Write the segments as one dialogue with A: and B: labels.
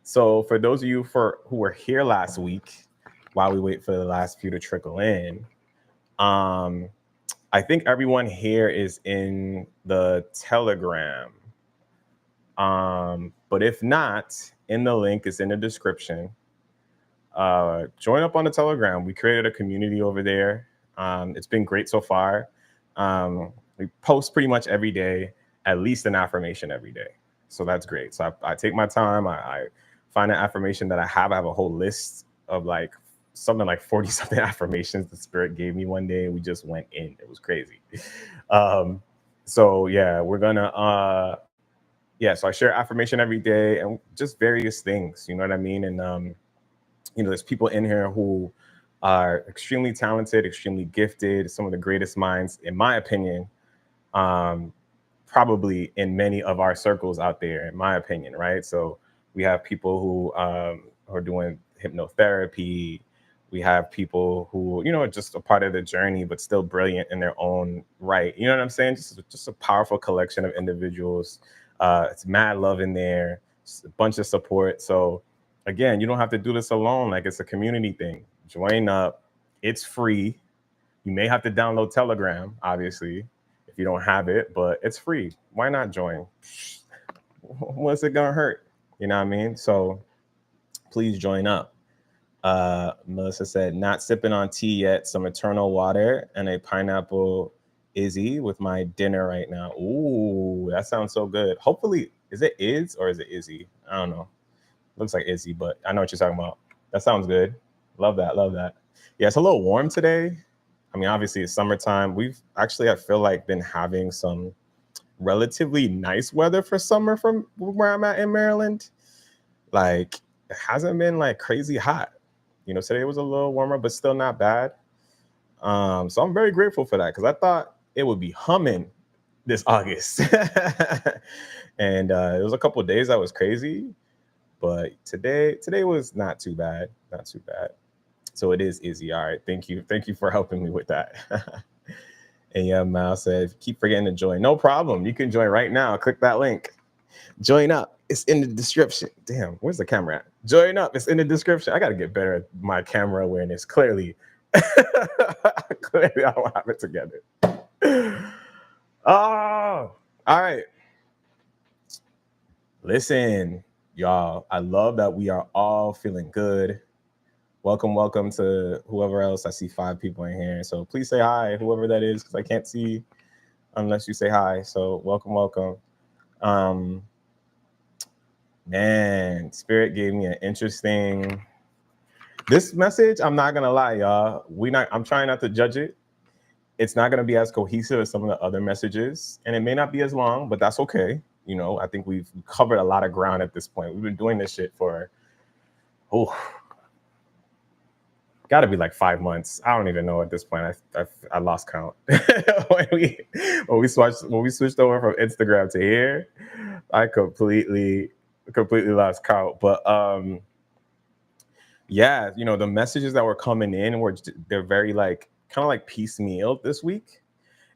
A: So for those of you who were here last week, while we wait for the last few to trickle in, um, I think everyone here is in the Telegram. But if not, in the link is in the description. Join up on the Telegram. We created a community over there. It's been great so far. We post pretty much every day, at least an affirmation every day. So that's great. So I take my time. I find an affirmation that I have. I have a whole list of like something like 40 something affirmations the spirit gave me one day. And we just went in. It was crazy. Um, so yeah, we're gonna yeah, so I share affirmation every day and just various things, you know what I mean? And there's people in here who are extremely talented, extremely gifted, some of the greatest minds, in my opinion, um, probably in many of our circles out there, in my opinion, right? So we have people who are doing hypnotherapy. We have people who, are just a part of the journey, but still brilliant in their own right. You know what I'm saying? Just a powerful collection of individuals. It's mad love in there, just a bunch of support. So again, you don't have to do this alone. Like it's a community thing. Join up. It's free. You may have to download Telegram, obviously, if you don't have it, but it's free. Why not join? What's it gonna hurt? You know what I mean? So please join up. Melissa said, not sipping on tea yet, some eternal water and a pineapple Izzy with my dinner right now. Ooh, that sounds so good. Hopefully, is it Iz or is it Izzy? I don't know. Looks like Izzy, but I know what you're talking about. That sounds good. Love that. Love that. Yeah, it's a little warm today. I mean, obviously it's summertime. We've actually, I feel like, been having some relatively nice weather for summer from where I'm at in Maryland. Like, it hasn't been like crazy hot. Today was a little warmer, but still not bad. So I'm very grateful for that because I thought it would be humming this August. And it was a couple of days that was crazy, but today was not too bad. Not too bad. So it is Izzy. All right. Thank you for helping me with that. And yeah, Mal said, keep forgetting to join. No problem. You can join right now. Click that link. Join up. It's in the description. Damn, where's the camera at? Join up. It's in the description. I got to get better at my camera awareness. Clearly. Clearly, I don't have it together. Oh, all right. Listen, y'all. I love that we are all feeling good. Welcome to whoever else. I see 5 people in here. So please say hi, whoever that is, because I can't see unless you say hi. So welcome. Um, Man, Spirit gave me an interesting. This message, I'm not gonna lie, y'all. I'm trying not to judge it. It's not gonna be as cohesive as some of the other messages, and it may not be as long, but that's okay. I think we've covered a lot of ground at this point. We've been doing this shit for got to be like 5 months. I don't even know at this point. I lost count. when we switched over from Instagram to here, I completely lost count. But yeah, the messages that were coming in they're very like kind of like piecemeal this week.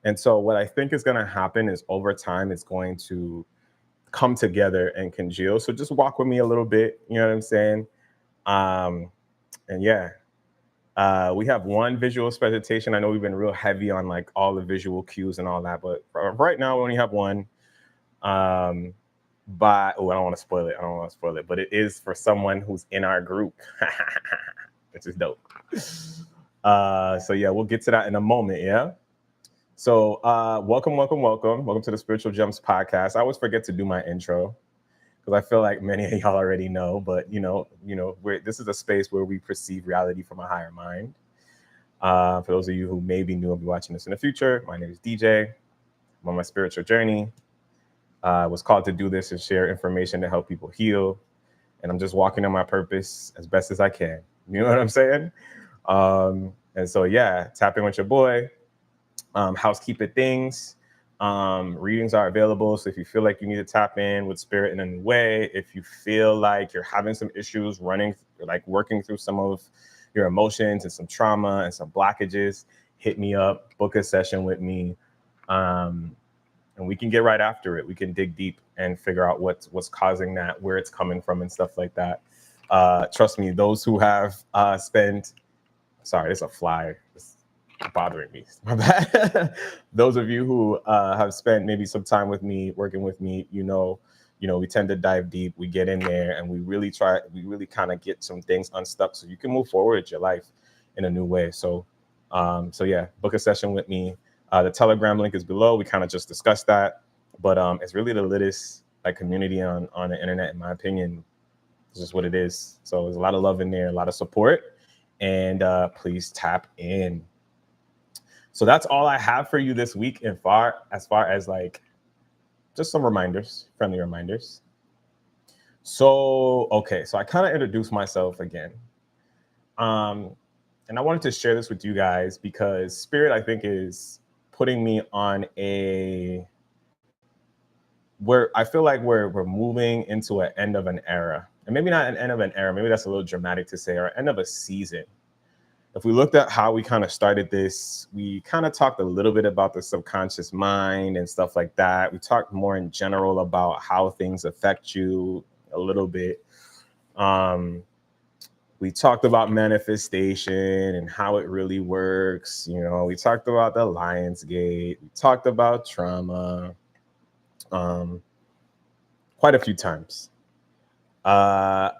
A: And so what I think is going to happen is over time it's going to come together and congeal. So just walk with me a little bit. You know what I'm saying? And yeah, we have one visual presentation. I know we've been real heavy on like all the visual cues and all that, but right now we only have one. I don't want to spoil it. But it is for someone who's in our group, which is dope. So yeah, we'll get to that in a moment. Yeah. So welcome to the Spiritual Gems podcast. I always forget to do my intro because I feel like many of y'all already know, but this is a space where we perceive reality from a higher mind. For those of you who may be new and be watching this in the future, my name is DJ. I'm on my spiritual journey. I was called to do this and share information to help people heal, and I'm just walking on my purpose as best as I can. You know what I'm saying? And so yeah, tap in with your boy. Housekeeping things. Readings are available. So if you feel like you need to tap in with spirit in a new way, if you feel like you're having some issues working through some of your emotions and some trauma and some blockages, hit me up, book a session with me. and we can get right after it. We can dig deep and figure out what's causing that, where it's coming from, and stuff like that. Trust me, those who have spent, sorry, there's a fly. It's bothering me. My bad. Those of you who have spent maybe some time with me, working with me, we tend to dive deep. We get in there and we really kind of get some things unstuck so you can move forward with your life in a new way. So yeah, book a session with me. The Telegram link is below. We kind of just discussed that, but it's really the littest like community on the internet, in my opinion. It's just what it is. So there's a lot of love in there, a lot of support, and please tap in. So that's all I have for you this week, as far as like just some reminders, friendly reminders. So okay, so I kind of introduced myself again. And I wanted to share this with you guys because Spirit, I think, is putting me on where I feel like we're moving into an end of an era. And maybe not an end of an era, maybe that's a little dramatic to say, or end of a season. If we looked at how we kind of started this, we kind of talked a little bit about the subconscious mind and stuff like that. We talked more in general about how things affect you a little bit. We talked about manifestation and how it really works. We talked about the Lion's Gate. We talked about trauma quite a few times. I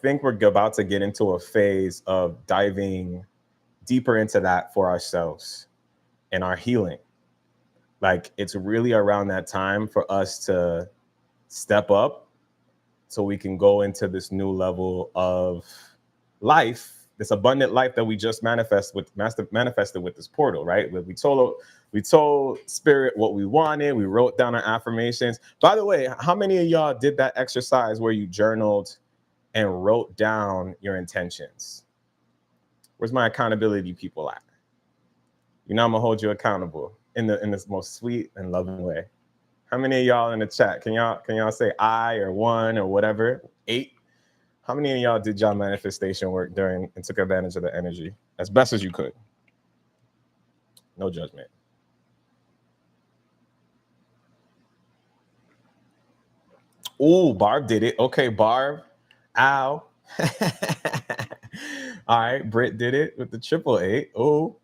A: think we're about to get into a phase of diving deeper into that for ourselves and our healing. Like, it's really around that time for us to step up so we can go into this new level of life, this abundant life that we just manifested with this portal, right? We told Spirit what we wanted. We wrote down our affirmations. By the way, how many of y'all did that exercise where you journaled and wrote down your intentions? Where's my accountability people at? I'm gonna hold you accountable in this most sweet and loving way. How many of y'all in the chat? Can y'all say I or one or whatever? 8. How many of y'all did y'all manifestation work during and took advantage of the energy as best as you could? No judgment. Ooh, Barb did it. Okay, Barb. Ow. All right, Britt did it with the 888. Oh,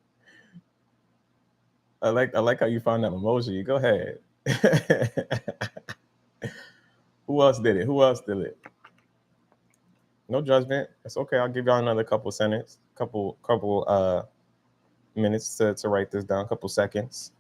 A: I like how you found that emoji. Go ahead. Who else did it? No judgment. It's okay. I'll give y'all another couple minutes to write this down. Couple seconds.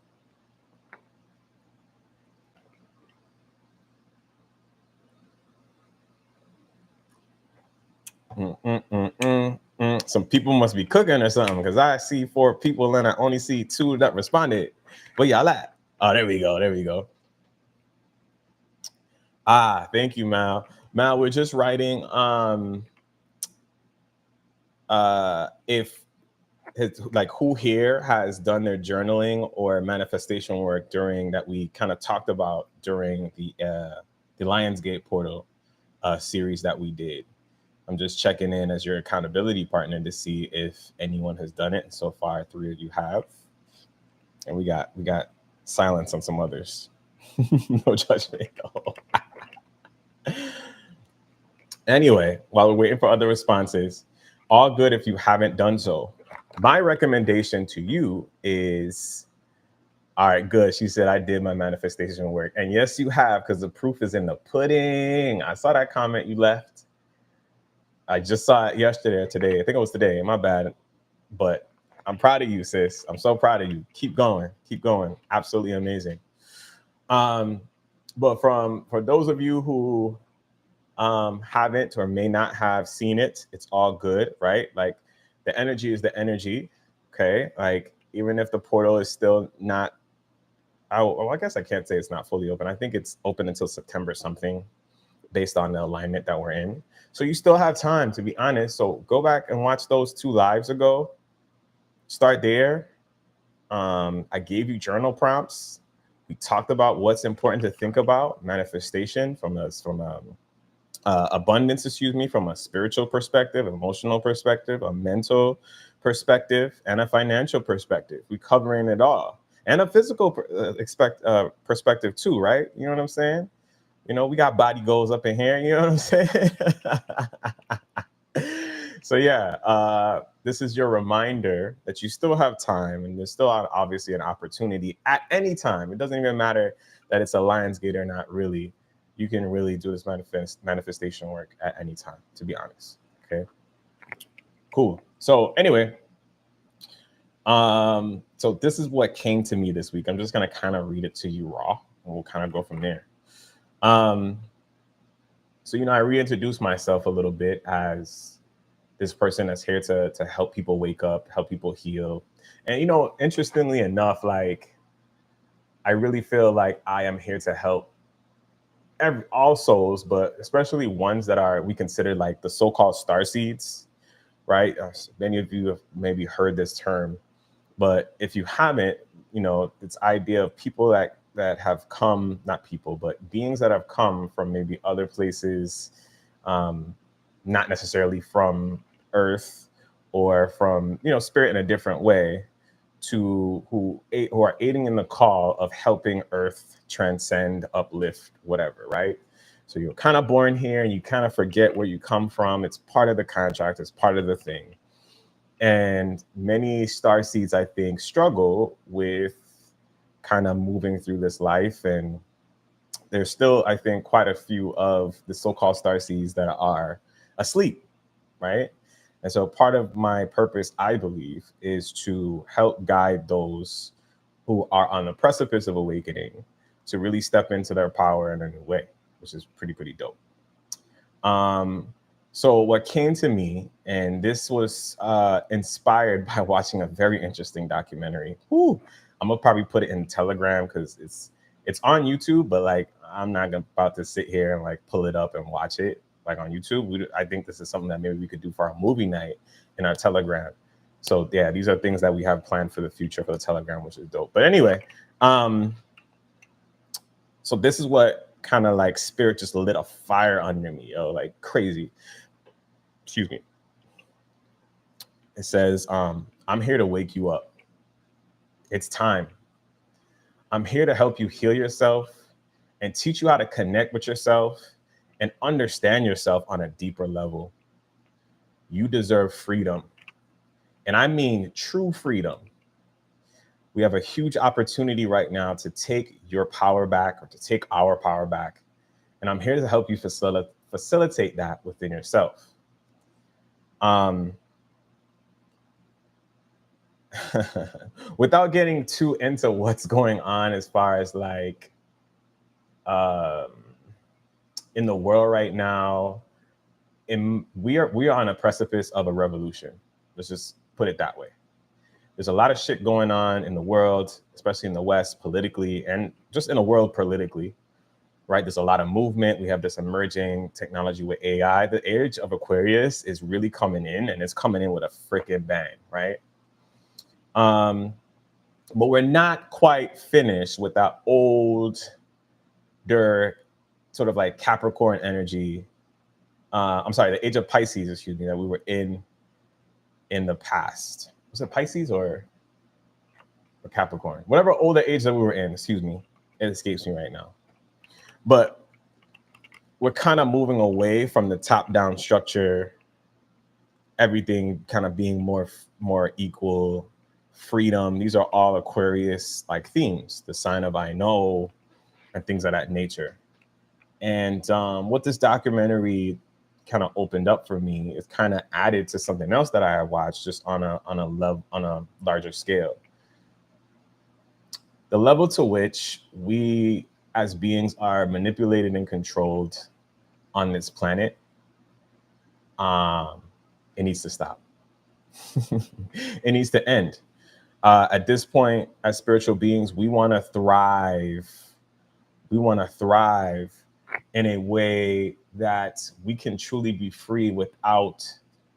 A: Some people must be cooking or something, because I see 4 people and I only see 2 that responded. Where y'all at? Oh, there we go. Thank you, Mal. Mal, we're just writing if who here has done their journaling or manifestation work during that we kind of talked about during the Lionsgate portal series that we did. I'm just checking in as your accountability partner to see if anyone has done it. And so far, 3 of you have. And we got silence on some others. No judgment. Anyway, while we're waiting for other responses, all good if you haven't done so. My recommendation to you is, all right, good. She said, I did my manifestation work. And yes, you have, because the proof is in the pudding. I saw that comment you left. I just saw it yesterday or today. I think it was today. My bad. But I'm proud of you, sis. I'm so proud of you. Keep going. Absolutely amazing. But for those of you who haven't or may not have seen it, it's all good, right? Like, the energy is the energy. Okay. Like, even if the portal is still not, I guess I can't say it's not fully open. I think it's open until September something, based on the alignment that we're in. So you still have time, to be honest. So go back and watch those 2 lives ago. Start there. I gave you journal prompts. We talked about what's important to think about manifestation from abundance, from a spiritual perspective, emotional perspective, a mental perspective, and a financial perspective. We're covering it all. and a physical perspective too, right? You know what I'm saying? We got body goals up in here. You know what I'm saying? So yeah, this is your reminder that you still have time, and there's still obviously an opportunity at any time. It doesn't even matter that it's a Lionsgate or not. Really, you can really do this manifestation work at any time. To be honest, okay, cool. So anyway, so this is what came to me this week. I'm just gonna kind of read it to you raw, and we'll kind of go from there. Um, so I reintroduced myself a little bit as this person that's here to help people wake up, help people heal. And interestingly enough, like I really feel like I am here to help all souls, but especially ones that are we consider like the so-called star seeds, right? Many of you have maybe heard this term, but if you haven't, this idea of people that have come, not people, but beings that have come from maybe other places, not necessarily from Earth or from spirit in a different way, to who are aiding in the call of helping Earth transcend, uplift, whatever, right? So you're kind of born here and you kind of forget where you come from. It's part of the contract, it's part of the thing. And many star seeds, I think, struggle with kind of moving through this life. And there's still, I think, quite a few of the so-called star seeds that are asleep, right? And so part of my purpose, I believe, is to help guide those who are on the precipice of awakening to really step into their power in a new way, which is pretty dope. So what came to me, and this was inspired by watching a very interesting documentary. Whew, I'm gonna probably put it in Telegram because it's on YouTube, but like I'm not about to sit here and like pull it up and watch it like on YouTube. I think this is something that maybe we could do for our movie night in our Telegram. So yeah, these are things that we have planned for the future for the Telegram, which is dope. But anyway, so this is what kind of like spirit just lit a fire under me, like crazy. Excuse me. It says, I'm here to wake you up. It's time. I'm here to help you heal yourself and teach you how to connect with yourself and understand yourself on a deeper level. You deserve freedom. And I mean true freedom. We have a huge opportunity right now to take your power back, or to take our power back. And I'm here to help you facilitate that within yourself. Without getting too into what's going on as far as like in the world right now, we are on a precipice of a revolution. Let's just put it that way. There's a lot of shit going on in the world, especially in the West politically, and just in the world politically, right? There's a lot of movement. We have this emerging technology with AI. The age of Aquarius is really coming in, and it's coming in with a freaking bang, right? But we're not quite finished with that older sort of like Capricorn energy. I'm sorry, the age of Pisces, excuse me, that we were in the past. Was it Pisces or Capricorn? Whatever older age that we were in, excuse me, it escapes me right now. But we're kind of moving away from the top-down structure, everything kind of being more equal, freedom. These are all Aquarius like themes, the sign of I know, and things of that nature. And what this documentary kind of opened up for me is kind of added to something else that I had watched, just on a larger scale. The level to which we as beings are manipulated and controlled on this planet, it needs to stop. It needs to end. At this point, as spiritual beings, we want to thrive. We want to thrive in a way that we can truly be free without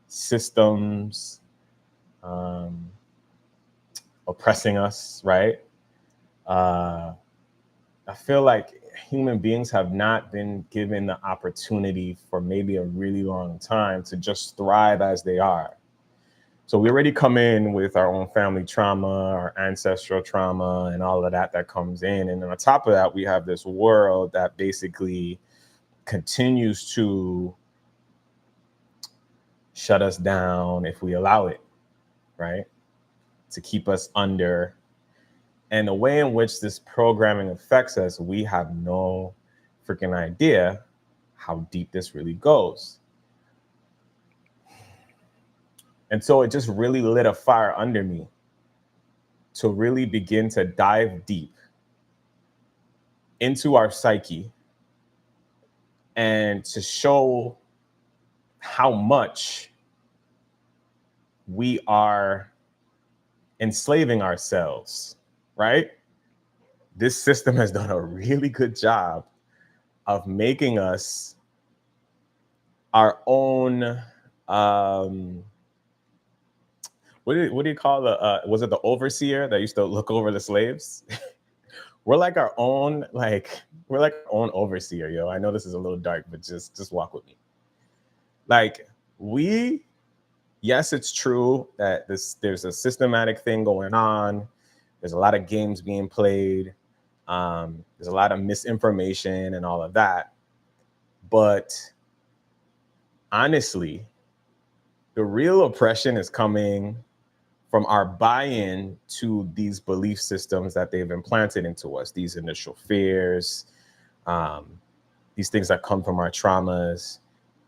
A: systems oppressing us, right? I feel like human beings have not been given the opportunity for maybe a really long time to just thrive as they are. So we already come in with our own family trauma, our ancestral trauma, and all of that comes in. And on top of that, we have this world that basically continues to shut us down if we allow it, right? To keep us under. And the way in which this programming affects us, we have no freaking idea how deep this really goes. And so it just really lit a fire under me to really begin to dive deep into our psyche and to show how much we are enslaving ourselves, right? This system has done a really good job of making us our own what do you call the was it the overseer that used to look over the slaves? We're like our own, like we're like our own overseer, yo. I know this is a little dark, but just walk with me. Like we, yes, it's true that there's a systematic thing going on. There's a lot of games being played. There's a lot of misinformation and all of that. But honestly, the real oppression is coming from our buy-in to these belief systems that they've implanted into us, these initial fears, um, these things that come from our traumas.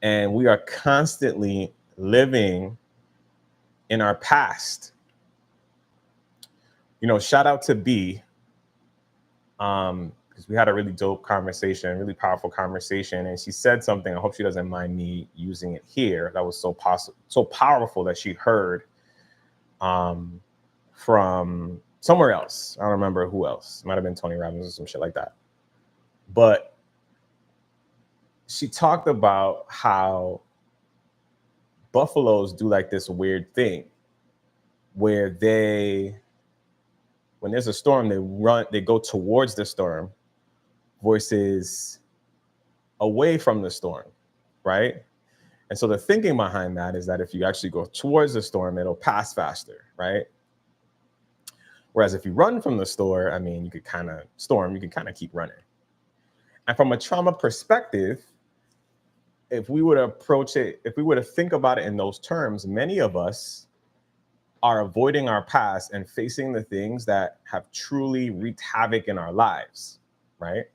A: And we are constantly living in our past. You know, shout out to B, because we had a really dope conversation, really powerful conversation. And she said something, I hope she doesn't mind me using it here, that was so powerful that she heard from somewhere else. I don't remember who else. It might have been Tony Robbins or some shit like that. But she talked about how buffaloes do like this weird thing where when there's a storm, they go towards the storm versus away from the storm, right? And so the thinking behind that is that if you actually go towards the storm, it'll pass faster, right? Whereas if you run from the store, I mean, you could kind of keep running. And from a trauma perspective, if we were to think about it in those terms, many of us are avoiding our past and facing the things that have truly wreaked havoc in our lives, right?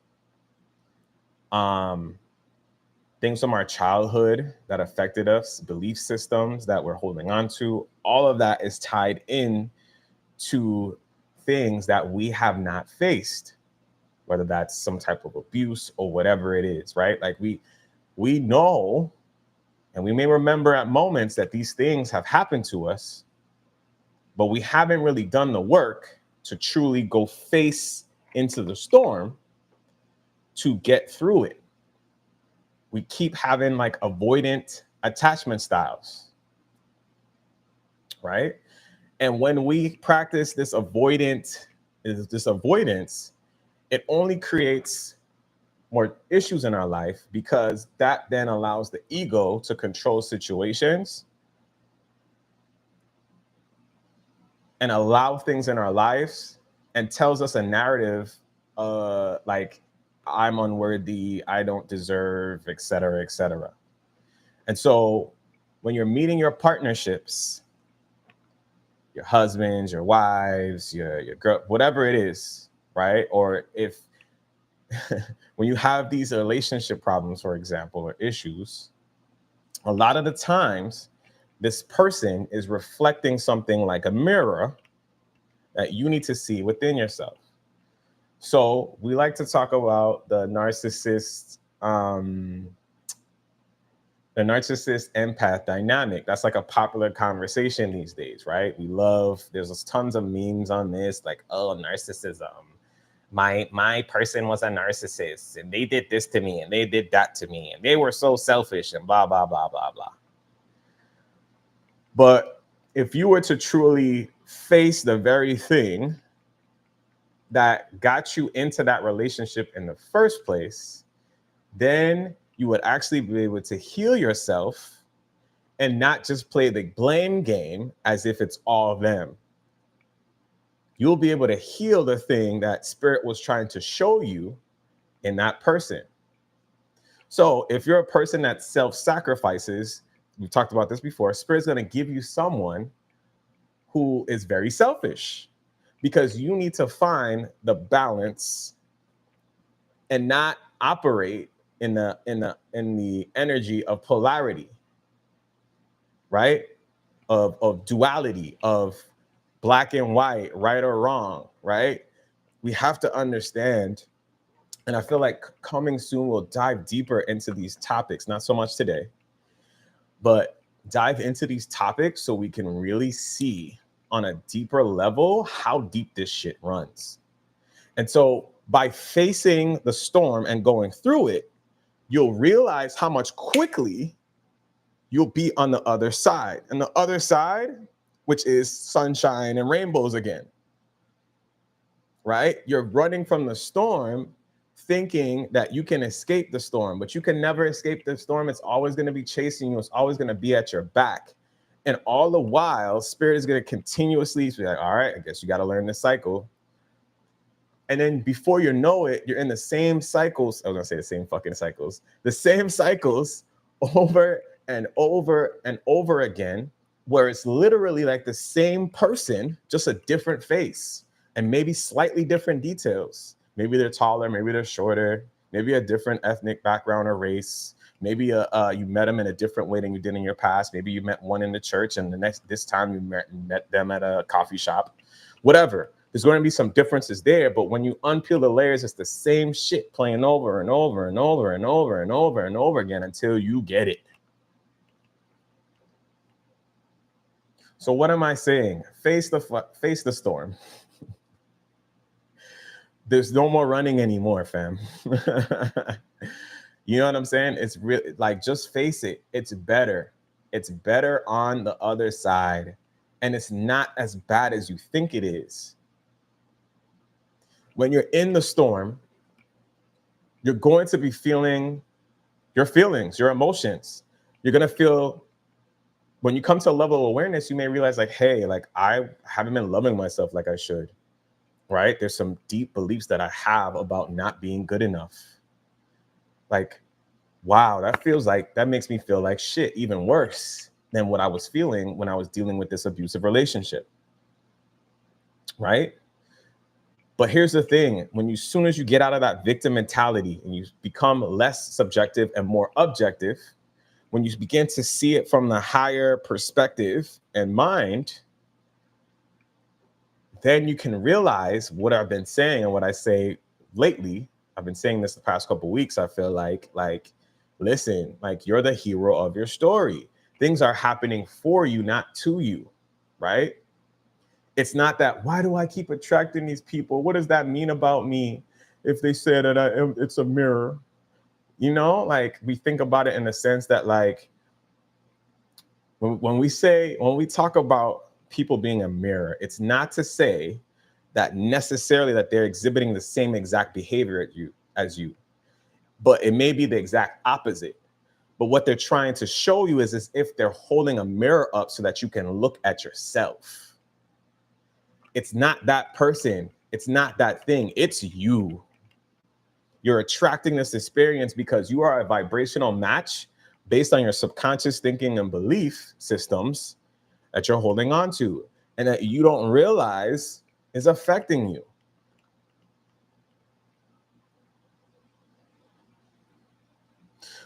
A: Things from our childhood that affected us, belief systems that we're holding on to, all of that is tied in to things that we have not faced, whether that's some type of abuse or whatever it is, right? Like we know, and we may remember at moments that these things have happened to us, but we haven't really done the work to truly go face into the storm to get through it. We keep having like avoidant attachment styles, right? And when we practice this avoidance, it only creates more issues in our life because that then allows the ego to control situations and allow things in our lives and tells us a narrative like I'm unworthy, I don't deserve, et cetera, et cetera. And so when you're meeting your partnerships, your husbands, your wives, your girl, whatever it is, right? Or if when you have these relationship problems, for example, or issues, a lot of the times this person is reflecting something like a mirror that you need to see within yourself. So we like to talk about the narcissist empath dynamic. That's like a popular conversation these days, right? There's tons of memes on this, like, oh, narcissism. My person was a narcissist and they did this to me and they did that to me and they were so selfish and blah, blah, blah, blah, blah. But if you were to truly face the very thing that got you into that relationship in the first place, then you would actually be able to heal yourself and not just play the blame game as if it's all them. You'll be able to heal the thing that spirit was trying to show you in that person. So if you're a person that self-sacrifices, we've talked about this before, spirit's going to give you someone who is very selfish, because you need to find the balance and not operate in the energy of polarity, right? Of duality, of black and white, right or wrong, right? We have to understand, and I feel like coming soon we'll dive deeper into these topics, not so much today, but dive into these topics so we can really see on a deeper level how deep this shit runs. And so by facing the storm and going through it, you'll realize how much quickly you'll be on the other side. And the other side, which is sunshine and rainbows again, right? You're running from the storm thinking that you can escape the storm, but you can never escape the storm. It's always going to be chasing you. It's always going to be at your back. And all the while, spirit is going to continuously be like, all right, I guess you got to learn this cycle. And then before you know it, you're in the same cycles. I was going to say the same fucking cycles, the same cycles over and over and over again, where it's literally like the same person, just a different face and maybe slightly different details. Maybe they're taller, maybe they're shorter, maybe a different ethnic background or race. Maybe you met them in a different way than you did in your past. Maybe you met one in the church and this time you met them at a coffee shop. Whatever. There's going to be some differences there, but when you unpeel the layers, it's the same shit playing over and over and over and over and over and over again until you get it. So what am I saying? Face the storm. There's no more running anymore, fam. You know what I'm saying? It's really like, just face it. It's better. It's better on the other side. And it's not as bad as you think it is. When you're in the storm, you're going to be feeling your feelings, your emotions. You're going to feel, when you come to a level of awareness, you may realize like, hey, like I haven't been loving myself like I should, right? There's some deep beliefs that I have about not being good enough. Like, wow, that makes me feel like shit, even worse than what I was feeling when I was dealing with this abusive relationship, right? But here's the thing, as soon as you get out of that victim mentality and you become less subjective and more objective, when you begin to see it from the higher perspective and mind, then you can realize what I've been saying and what I say lately. I've been saying this the past couple of weeks. I feel like, listen, like you're the hero of your story. Things are happening for you, not to you, right? It's not that, why do I keep attracting these people? What does that mean about me if they say that it's a mirror? You know, like we think about it in the sense that like, when we talk about people being a mirror, it's not to say that necessarily that they're exhibiting the same exact behavior as you, but it may be the exact opposite. But what they're trying to show you is as if they're holding a mirror up so that you can look at yourself. It's not that person. It's not that thing. It's you. You're attracting this experience because you are a vibrational match based on your subconscious thinking and belief systems that you're holding on to and that you don't realize is affecting you.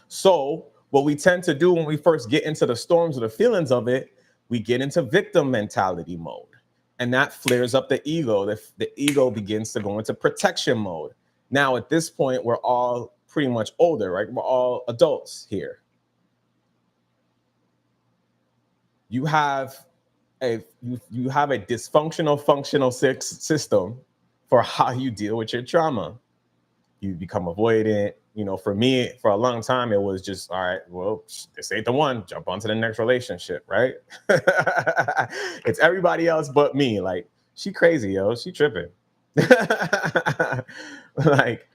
A: So what we tend to do when we first get into the storms or the feelings of it, we get into victim mentality mode. And that flares up the ego. The ego begins to go into protection mode. Now, at this point, we're all pretty much older, right? We're all adults here. You have a dysfunctional functional system for how you deal with your trauma. You become avoidant. You know, for me, for a long time, it was just, all right, well, this ain't the one. Jump on to the next relationship, right? It's everybody else but me. Like, she crazy, yo. She tripping. Like,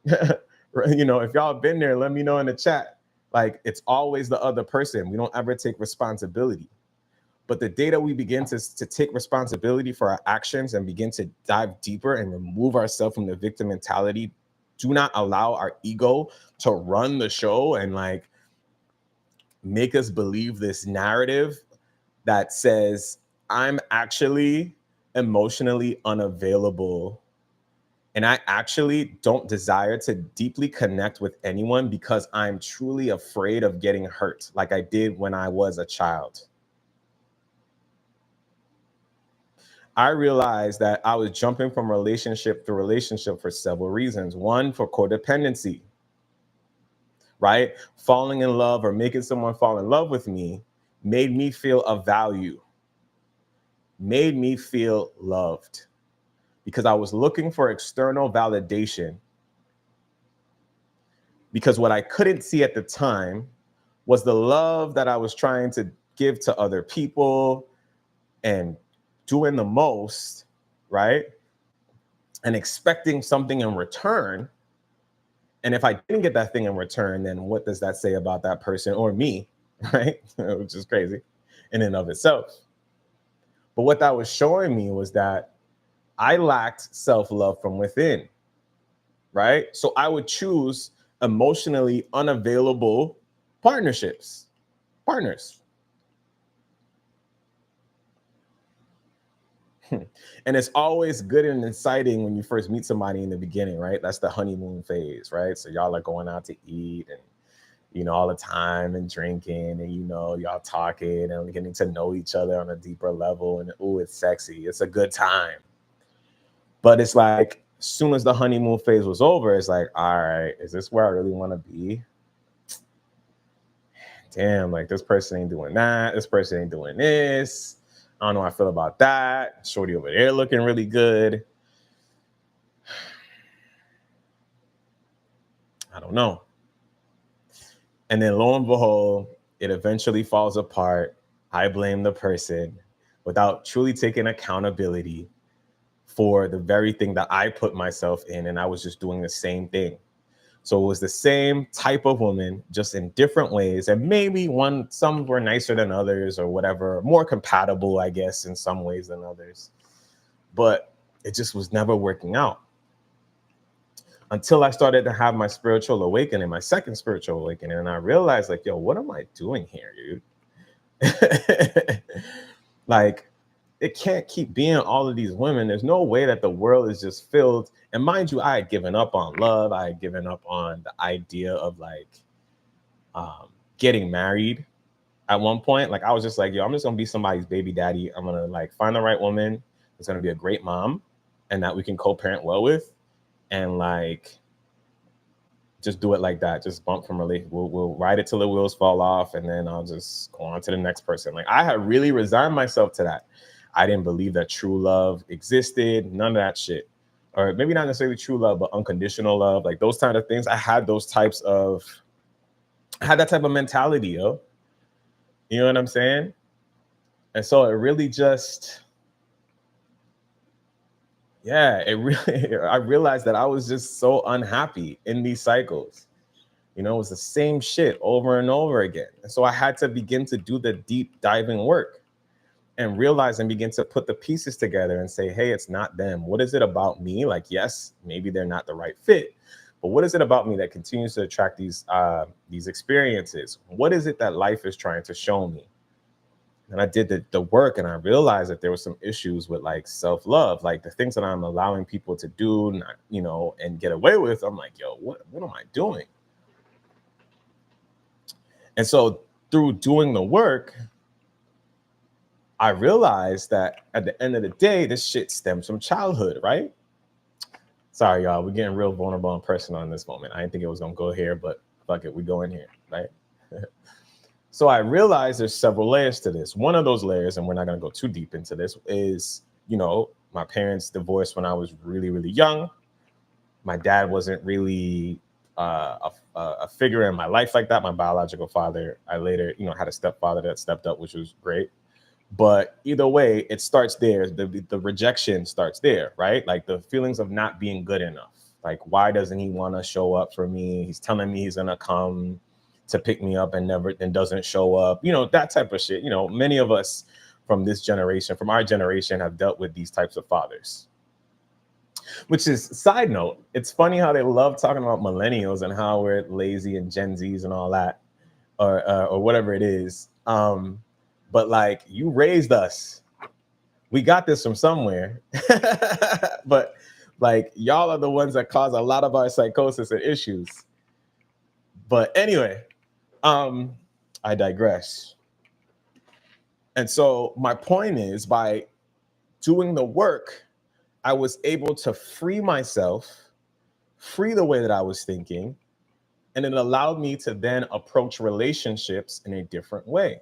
A: you know, if y'all have been there, let me know in the chat. Like it's always the other person. We don't ever take responsibility. But the day that we begin to take responsibility for our actions and begin to dive deeper and remove ourselves from the victim mentality, do not allow our ego to run the show and like make us believe this narrative that says, I'm actually emotionally unavailable. And I actually don't desire to deeply connect with anyone because I'm truly afraid of getting hurt, like I did when I was a child. I realized that I was jumping from relationship to relationship for several reasons. One, for codependency, right? Falling in love or making someone fall in love with me made me feel of value, made me feel loved because I was looking for external validation. Because what I couldn't see at the time was the love that I was trying to give to other people and doing the most, right? And expecting something in return. And if I didn't get that thing in return, then what does that say about that person or me, right? Which is crazy in and of itself. But what that was showing me was that I lacked self love from within, right? So I would choose emotionally unavailable partnerships, partners. And it's always good and exciting when you first meet somebody in the beginning, right? That's the honeymoon phase, right? So y'all are going out to eat and all the time and drinking and y'all talking and getting to know each other on a deeper level and oh, it's sexy. It's a good time. But it's like as soon as the honeymoon phase was over, it's like, all right, is this where I really want to be? Damn, like this person ain't doing that. This person ain't doing this. I don't know how I feel about that. Shorty over there looking really good. I don't know. And then lo and behold, it eventually falls apart. I blame the person without truly taking accountability for the very thing that I put myself in. And I was just doing the same thing. So it was the same type of woman, just in different ways. And maybe some were nicer than others or whatever, more compatible, I guess, in some ways than others. But it just was never working out until I started to have my spiritual awakening, my second spiritual awakening. And I realized, like, yo, what am I doing here, dude? Like, it can't keep being all of these women. There's no way that the world is just filled. And mind you, I had given up on love. I had given up on the idea of like getting married at one point. Like I was just like, yo, I'm just gonna be somebody's baby daddy. I'm gonna like find the right woman that's gonna be a great mom and that we can co-parent well with. And like just do it like that. Just bump from relief. We'll ride it till the wheels fall off, and then I'll just go on to the next person. Like I had really resigned myself to that. I didn't believe that true love existed. None of that shit, or maybe not necessarily true love, but unconditional love, like those kind of things. I had that type of mentality, yo. You know what I'm saying? And so it really just, yeah, it really. I realized that I was just so unhappy in these cycles. It was the same shit over and over again. And so I had to begin to do the deep diving work and realize and begin to put the pieces together and say, hey, it's not them. What is it about me? Like, yes, maybe they're not the right fit, but what is it about me that continues to attract these experiences? What is it that life is trying to show me? And I did the work and I realized that there were some issues with like self-love, like the things that I'm allowing people to do, and get away with. I'm like, yo, what am I doing? And so through doing the work, I realized that at the end of the day, this shit stems from childhood, right? Sorry, y'all. We're getting real vulnerable and personal in this moment. I didn't think it was going to go here, but fuck it. We go in here, right? So I realized there's several layers to this. One of those layers, and we're not going to go too deep into this, is, my parents divorced when I was really, really young. My dad wasn't really a figure in my life like that. My biological father, I later, had a stepfather that stepped up, which was great. But either way, it starts there. The rejection starts there, right? Like the feelings of not being good enough. Like, why doesn't he want to show up for me? He's telling me he's going to come to pick me up and never and doesn't show up, that type of shit. Many of us from this generation, from our generation, have dealt with these types of fathers. Which is, side note, it's funny how they love talking about millennials and how we're lazy and Gen Zs and all that, or whatever it is. But like, you raised us, we got this from somewhere. But like, y'all are the ones that cause a lot of our psychosis and issues. But anyway, I digress. And so my point is, by doing the work, I was able to free myself, free the way that I was thinking, and it allowed me to then approach relationships in a different way.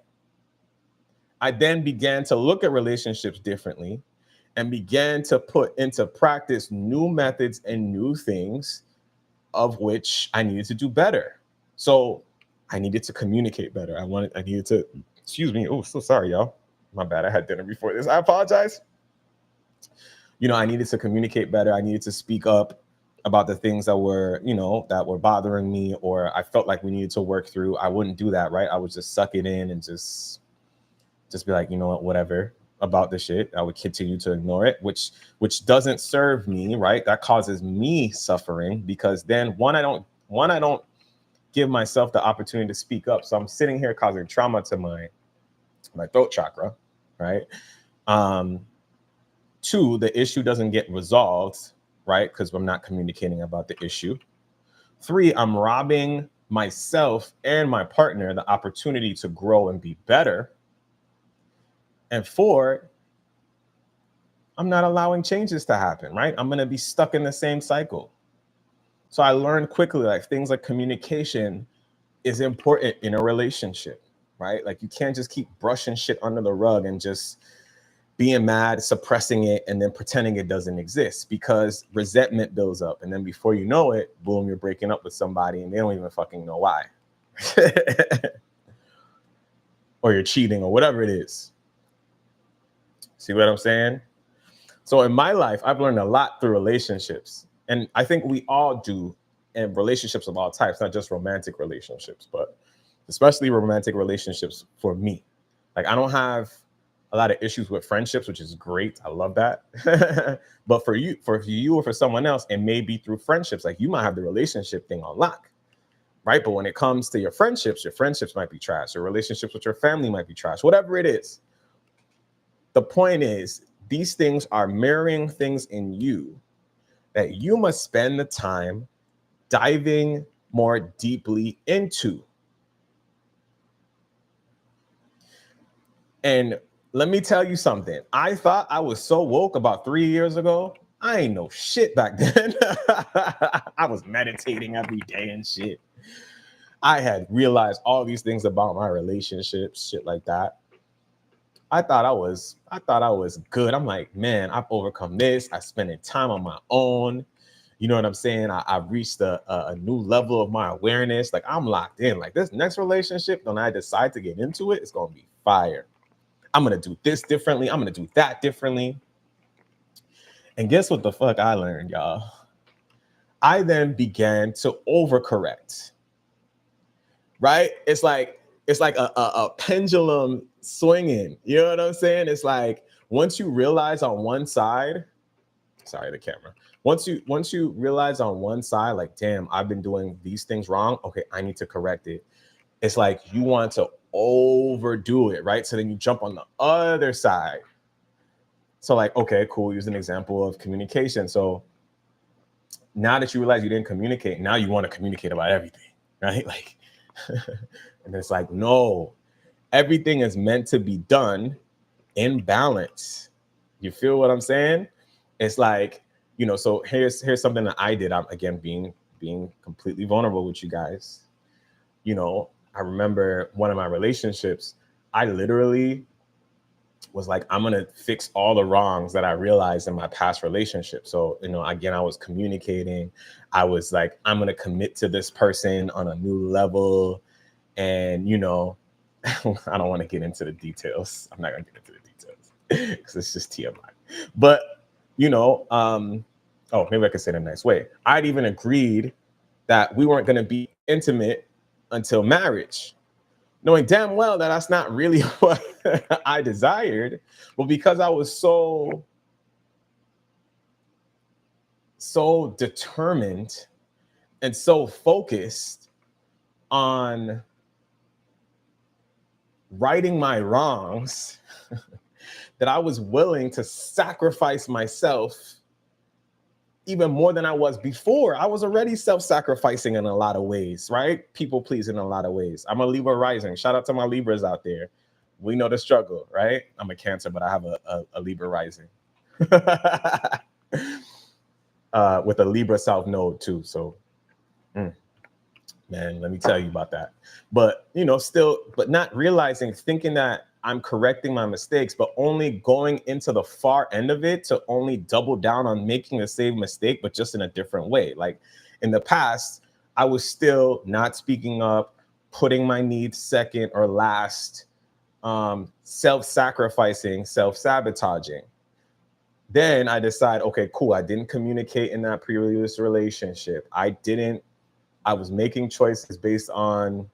A: I then began to look at relationships differently and began to put into practice new methods and new things of which I needed to do better. So I needed to communicate better. I needed to, excuse me. Oh, so sorry, y'all. My bad. I had dinner before this. I apologize. I needed to communicate better. I needed to speak up about the things that were, that were bothering me, or I felt like we needed to work through. I wouldn't do that, right? I would just suck it in and just be like, whatever about the shit. I would continue to ignore it, which doesn't serve me, right? That causes me suffering, because then I don't give myself the opportunity to speak up. So I'm sitting here causing trauma to my throat chakra, right? Two, the issue doesn't get resolved, right? Because I'm not communicating about the issue. Three, I'm robbing myself and my partner the opportunity to grow and be better. And four, I'm not allowing changes to happen, right? I'm going to be stuck in the same cycle. So I learned quickly, like, things like communication is important in a relationship, right? Like, you can't just keep brushing shit under the rug and just being mad, suppressing it, and then pretending it doesn't exist, because resentment builds up. And then before you know it, boom, you're breaking up with somebody and they don't even fucking know why. Or you're cheating or whatever it is. See what I'm saying? So in my life, I've learned a lot through relationships. And I think we all do, in relationships of all types, not just romantic relationships, but especially romantic relationships for me. Like, I don't have a lot of issues with friendships, which is great. I love that. But for you or for someone else, it may be through friendships. Like, you might have the relationship thing on lock, right? But when it comes to your friendships might be trash. Your relationships with your family might be trash, whatever it is. The point is, these things are mirroring things in you that you must spend the time diving more deeply into. And let me tell you something. I thought I was so woke about 3 years ago. I ain't know shit back then. I was meditating every day and shit. I had realized all these things about my relationships, shit like that. I thought I was good. I'm like, man, I've overcome this. I spending time on my own. You know what I'm saying? I've reached a new level of my awareness. Like, I'm locked in. Like, this next relationship, when I decide to get into it, it's going to be fire. I'm going to do this differently. I'm going to do that differently. And guess what the fuck I learned, y'all? I then began to overcorrect, right? It's like a pendulum swinging. You know what I'm saying? It's like, once you realize on one side, sorry, the camera. Once you realize on one side, like, damn, I've been doing these things wrong. Okay, I need to correct it. It's like you want to overdo it, right? So then you jump on the other side. So like, okay, cool. Use an example of communication. So now that you realize you didn't communicate, now you want to communicate about everything, right? Like, and it's like, no, everything is meant to be done in balance. You feel what I'm saying? It's like, so here's something that I did. I'm, again, being completely vulnerable with you guys. I remember one of my relationships, I literally was like, I'm going to fix all the wrongs that I realized in my past relationship. So, again, I was communicating. I was like, I'm going to commit to this person on a new level. And, I don't want to get into the details. I'm not going to get into the details because it's just TMI. But, maybe I could say it in a nice way. I'd even agreed that we weren't going to be intimate until marriage, knowing damn well that that's not really what I desired. But because I was so determined and so focused on righting my wrongs that I was willing to sacrifice myself even more than I was before. I was already self-sacrificing in a lot of ways, right? People pleasing in a lot of ways. I'm a Libra rising. Shout out to my Libras out there. We know the struggle, right? I'm a Cancer, but I have a Libra rising. With a Libra South node too. So, man, let me tell you about that. But, but not realizing, thinking that I'm correcting my mistakes, but only going into the far end of it to only double down on making the same mistake, but just in a different way. Like in the past, I was still not speaking up, putting my needs second or last, self-sacrificing, self-sabotaging. Then I decide, okay, cool. I didn't communicate in that previous relationship. I was making choices based on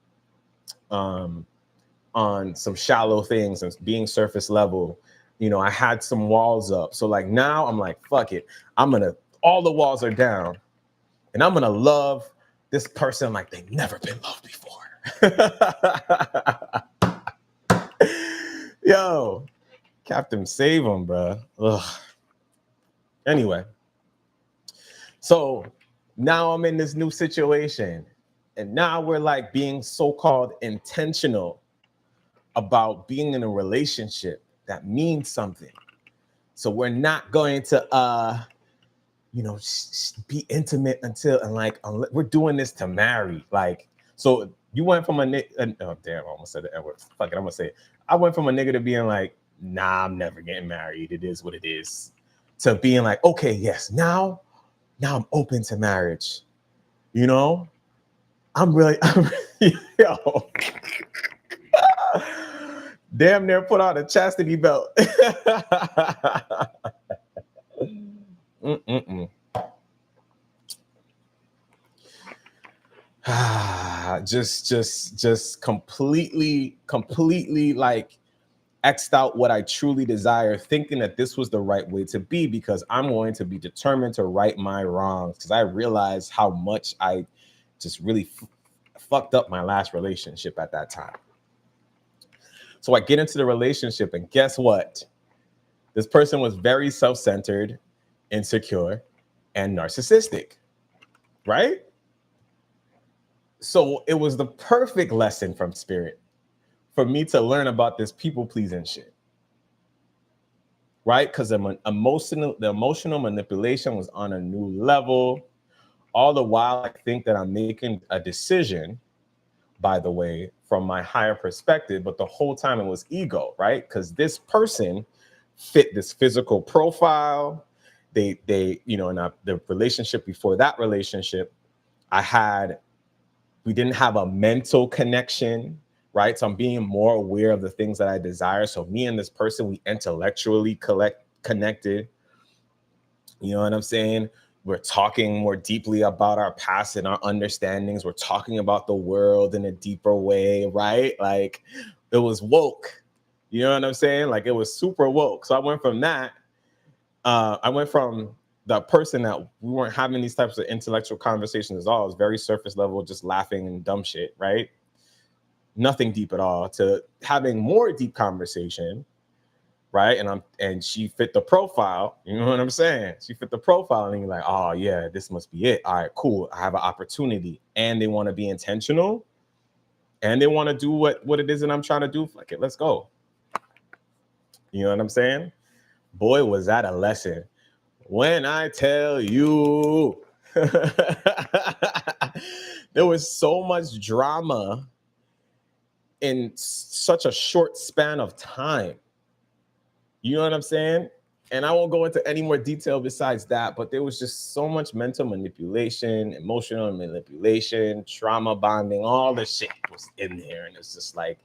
A: some shallow things and being surface level. I had some walls up. So like now I'm like, fuck it. All the walls are down and I'm gonna love this person like they've never been loved before. Yo, Captain Save them, bro. Ugh. Anyway, so now I'm in this new situation and now we're like being so-called intentional about being in a relationship that means something. So we're not going to, be intimate we're doing this to marry. Like, so you went from oh damn, I almost said the N word. Fuck it, I'm gonna say it. I went from a nigga to being like, nah, I'm never getting married. It is what it is. To being like, okay, yes, now I'm open to marriage. I'm really yo. Damn near put on a chastity belt. just completely like X'd out what I truly desire, thinking that this was the right way to be because I'm going to be determined to right my wrongs. Because I realized how much I just really fucked up my last relationship at that time. So I get into the relationship and guess what? This person was very self-centered, insecure, and narcissistic, right? So it was the perfect lesson from spirit for me to learn about this people-pleasing shit, right? Because the emotional manipulation was on a new level. All the while, I think that I'm making a decision, by the way, from my higher perspective, but the whole time it was ego, right? Because this person fit this physical profile. In the relationship before that relationship, we didn't have a mental connection, right? So I'm being more aware of the things that I desire. So me and this person, we intellectually connected. You know what I'm saying? We're talking more deeply about our past and our understandings. We're talking about the world in a deeper way, right? Like it was woke. You know what I'm saying? Like it was super woke. So I went from that. I went from the person that we weren't having these types of intellectual conversations at all. It was very surface level, just laughing and dumb shit, right? Nothing deep at all, to having more deep conversation, right? And she fit the profile. You know what I'm saying? She fit the profile, and you're like, oh yeah, this must be it. All right, cool. I have an opportunity, and they want to be intentional, and they want to do what it is that I'm trying to do. Fuck it, let's go. You know what I'm saying? Boy, was that a lesson. When I tell you, there was so much drama in such a short span of time. You know what I'm saying? And I won't go into any more detail besides that, but there was just so much mental manipulation, emotional manipulation, trauma bonding, all the shit was in there. And it's just like,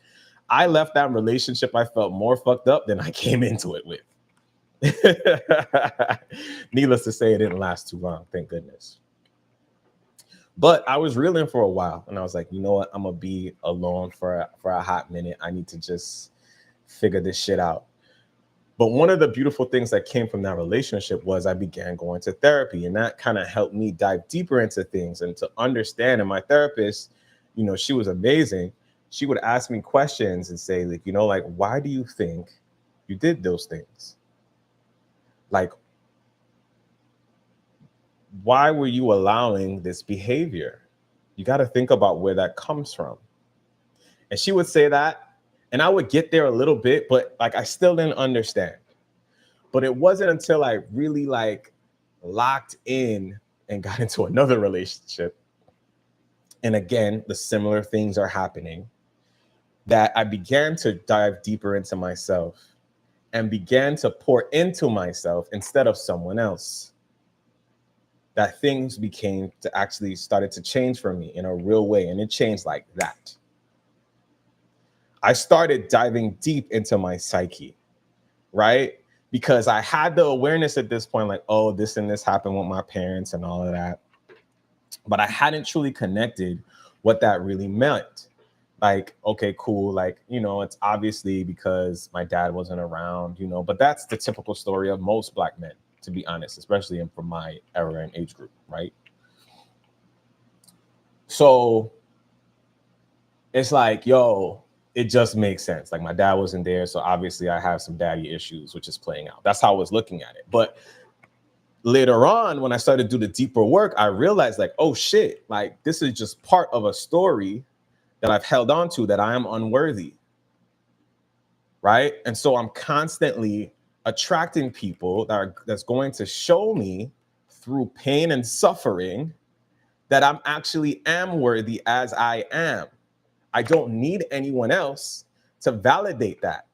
A: I left that relationship, I felt more fucked up than I came into it with. Needless to say, it didn't last too long, thank goodness. But I was reeling for a while, and I was like, you know what? I'm gonna be alone for a hot minute. I need to just figure this shit out. But one of the beautiful things that came from that relationship was I began going to therapy, and that kind of helped me dive deeper into things and to understand. And my therapist, she was amazing. She would ask me questions and say, like, like, why do you think you did those things? Like, why were you allowing this behavior? You got to think about where that comes from. And she would say that, and I would get there a little bit, but like I still didn't understand. But it wasn't until I really like locked in and got into another relationship. And again, the similar things are happening, that I began to dive deeper into myself and began to pour into myself instead of someone else. That things became to actually started to change for me in a real way. And it changed like that. I started diving deep into my psyche, right? Because I had the awareness at this point, like, oh, this and this happened with my parents and all of that. But I hadn't truly connected what that really meant. Like, okay, cool. Like, it's obviously because my dad wasn't around, but that's the typical story of most Black men, to be honest, especially from my era and age group, right? So it's like, yo, it just makes sense. Like, my dad wasn't there, so obviously I have some daddy issues, which is playing out. That's how I was looking at it. But later on, when I started to do the deeper work, I realized, like, oh shit, like, this is just part of a story that I've held on to, that I am unworthy, right? And so I'm constantly attracting people that's going to show me through pain and suffering that I'm actually am worthy as I am. I don't need anyone else to validate that.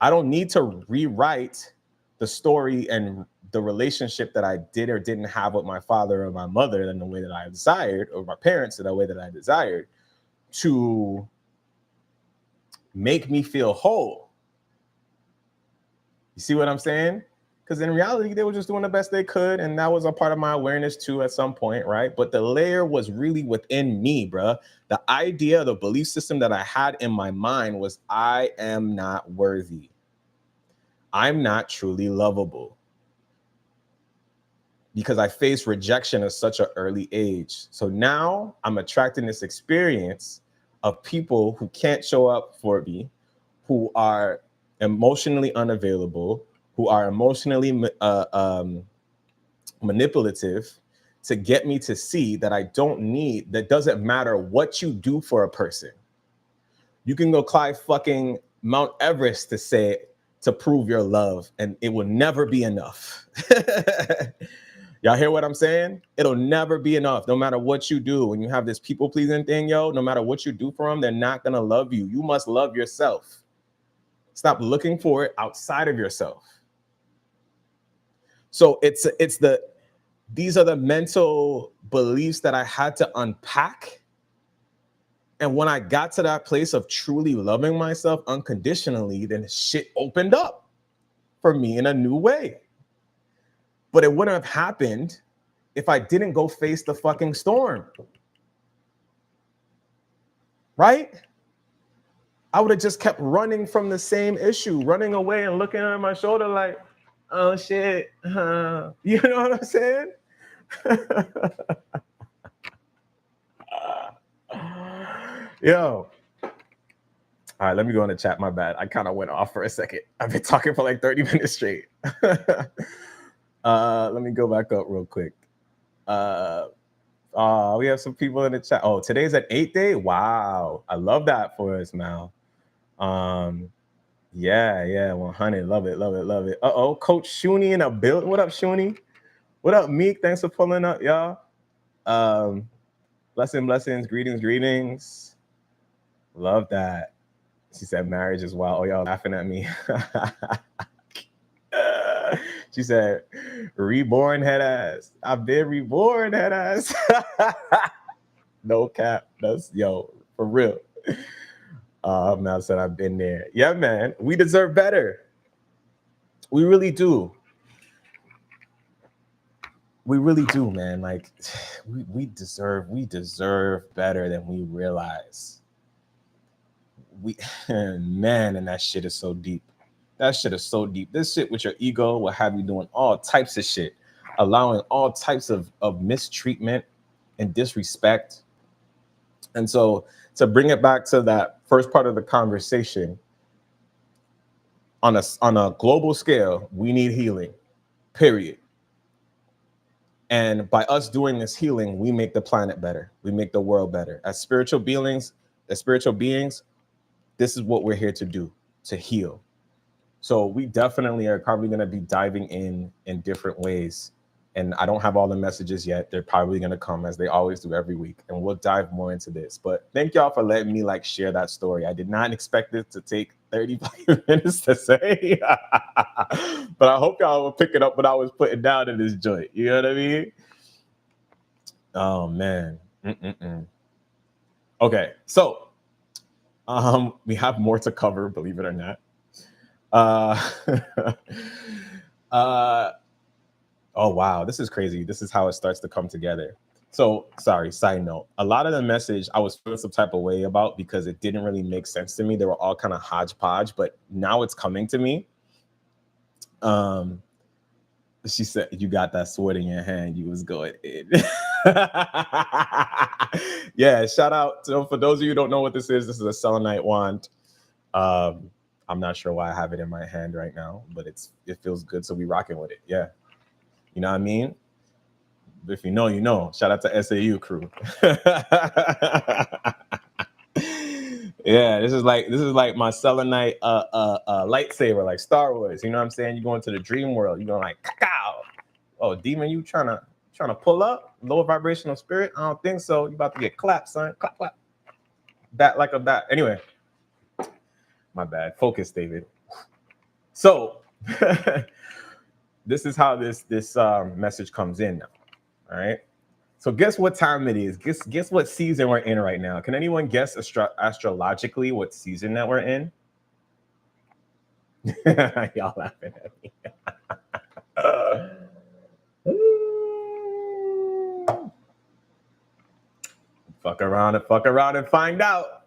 A: I don't need to rewrite the story and the relationship that I did or didn't have with my father or my mother in the way that I desired, or my parents in the way that I desired, to make me feel whole. You see what I'm saying? Because in reality, they were just doing the best they could. And that was a part of my awareness too at some point, right? But the layer was really within me, bruh. The idea, the belief system that I had in my mind was, I am not worthy. I'm not truly lovable. Because I faced rejection at such an early age. So now I'm attracting this experience of people who can't show up for me, who are emotionally unavailable, who are emotionally manipulative, to get me to see that that doesn't matter what you do for a person. You can go climb fucking Mount Everest to prove your love, and it will never be enough. Y'all hear what I'm saying? It'll never be enough, no matter what you do. When you have this people pleasing thing, yo, no matter what you do for them, they're not gonna love you. You must love yourself. Stop looking for it outside of yourself. So these are the mental beliefs that I had to unpack. And when I got to that place of truly loving myself unconditionally, then shit opened up for me in a new way. But it wouldn't have happened if I didn't go face the fucking storm. Right? I would have just kept running from the same issue, running away and looking at my shoulder like, oh shit. You know what I'm saying? Yo. All right, let me go in the chat. My bad. I kind of went off for a second. I've been talking for like 30 minutes straight. Let me go back up real quick. We have some people in the chat. Oh, today's an 8th day. Wow, I love that for us, Mal. Yeah, 100. Love it, love it, love it. Coach Shuni in a build. What up, Shuni? What up, Meek? Thanks for pulling up, y'all. Blessings, greetings. Love that. She said marriage is wild. Oh, y'all laughing at me. She said, reborn head ass. I've been reborn head ass. No cap. That's, yo, for real. Mal said I've been there. Yeah, man. We deserve better. We really do. We really do, man. Like we deserve better than we realize. We man, and that shit is so deep. That shit is so deep. This shit with your ego will have you doing all types of shit, allowing all types of mistreatment and disrespect. And so to bring it back to that first part of the conversation, on a global scale, we need healing. Period. And by us doing this healing, we make the planet better. We make the world better. As spiritual beings, this is what we're here to do, to heal. So we definitely are probably going to be diving in different ways. And I don't have all the messages yet. They're probably going to come as they always do every week. And we'll dive more into this. But thank y'all for letting me like share that story. I did not expect it to take 35 minutes to say. But I hope y'all were picking up what I was putting down in this joint. You know what I mean? Oh man. Mm-mm-mm. Okay. So we have more to cover, believe it or not. Uh, uh, oh wow, this is crazy. This is how it starts to come together. So sorry, side note. A lot of the message I was feeling some type of way about because it didn't really make sense to me. They were all kind of hodgepodge, but now it's coming to me. Um, she said, "You got that sword in your hand. You was going in." Yeah, shout out to, for those of you who don't know what this is. This is a selenite wand. Um, I'm not sure why I have it in my hand right now, but it feels good, so we rocking with it. Yeah, you know what I mean. If you know, you know. Shout out to SAU crew. Yeah, this is like my selenite lightsaber, like Star Wars. You know what I'm saying? You go into the dream world. You go like, cacao. Oh, demon, you trying to pull up lower vibrational spirit? I don't think so. You about to get clapped, son. Clap, clap. Bat like a bat. Anyway, my bad. Focus, David. So this is how this message comes in now. All right. So guess what time it is? Guess what season we're in right now? Can anyone guess astrologically what season that we're in? Y'all laughing at me. Fuck around and find out.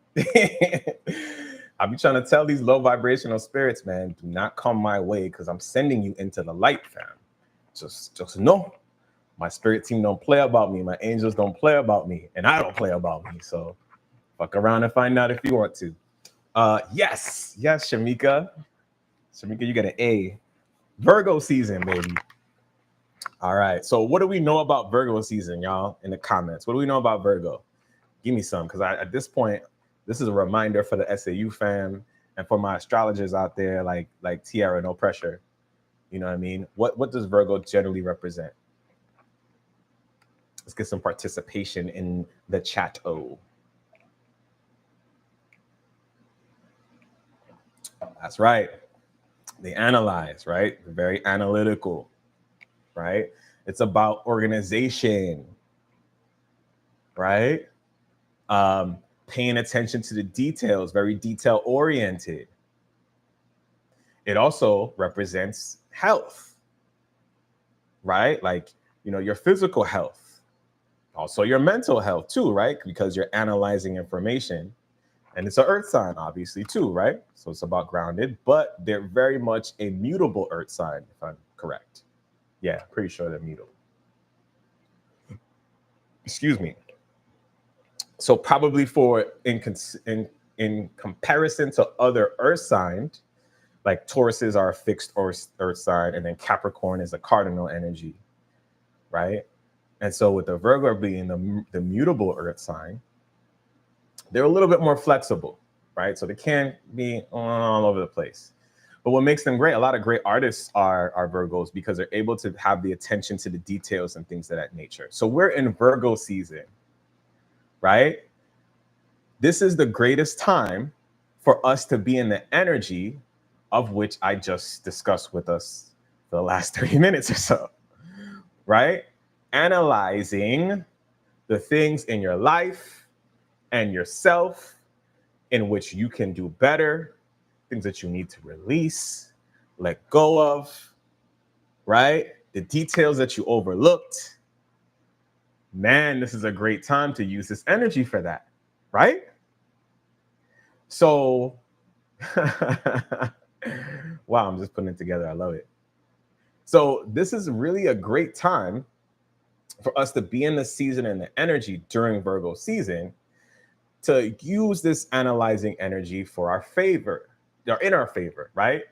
A: I'll be trying to tell these low vibrational spirits, man, do not come my way because I'm sending you into the light, fam. Just know my spirit team don't play about me. My angels don't play about me. And I don't play about me. So fuck around and find out if you want to. Yes, Shamika. Shamika, you got an A. Virgo season, baby. All right. So what do we know about Virgo season, y'all? In the comments. What do we know about Virgo? Give me some, because at this point, this is a reminder for the SAU fam and for my astrologers out there, like Tiara, no pressure. You know what I mean? What does Virgo generally represent? Let's get some participation in the chat. Oh, that's right. They analyze, right? They're very analytical, right? It's about organization, right? Paying attention to the details, very detail oriented. It also represents health, right? Like, your physical health, also your mental health too, right? Because you're analyzing information. And it's an earth sign, obviously, too, right? So it's about grounded, but they're very much a mutable earth sign, if I'm correct. Yeah, pretty sure they're mutable. Excuse me. So probably in comparison to other earth signs, like Tauruses are a fixed earth sign, and then Capricorn is a cardinal energy, right? And so with the Virgo being the mutable earth sign, they're a little bit more flexible, right? So they can be all over the place. But what makes them great, a lot of great artists are Virgos because they're able to have the attention to the details and things of that nature. So we're in Virgo season, right? This is the greatest time for us to be in the energy of which I just discussed with us for the last 30 minutes or so, right? Analyzing the things in your life and yourself in which you can do better, things that you need to release, let go of, right? the details that you overlooked, man, this is a great time to use this energy for that, right? So, wow, I'm just putting it together. I love it. So, this is really a great time for us to be in the season and the energy during Virgo season to use this analyzing energy for our favor, or in our favor, right?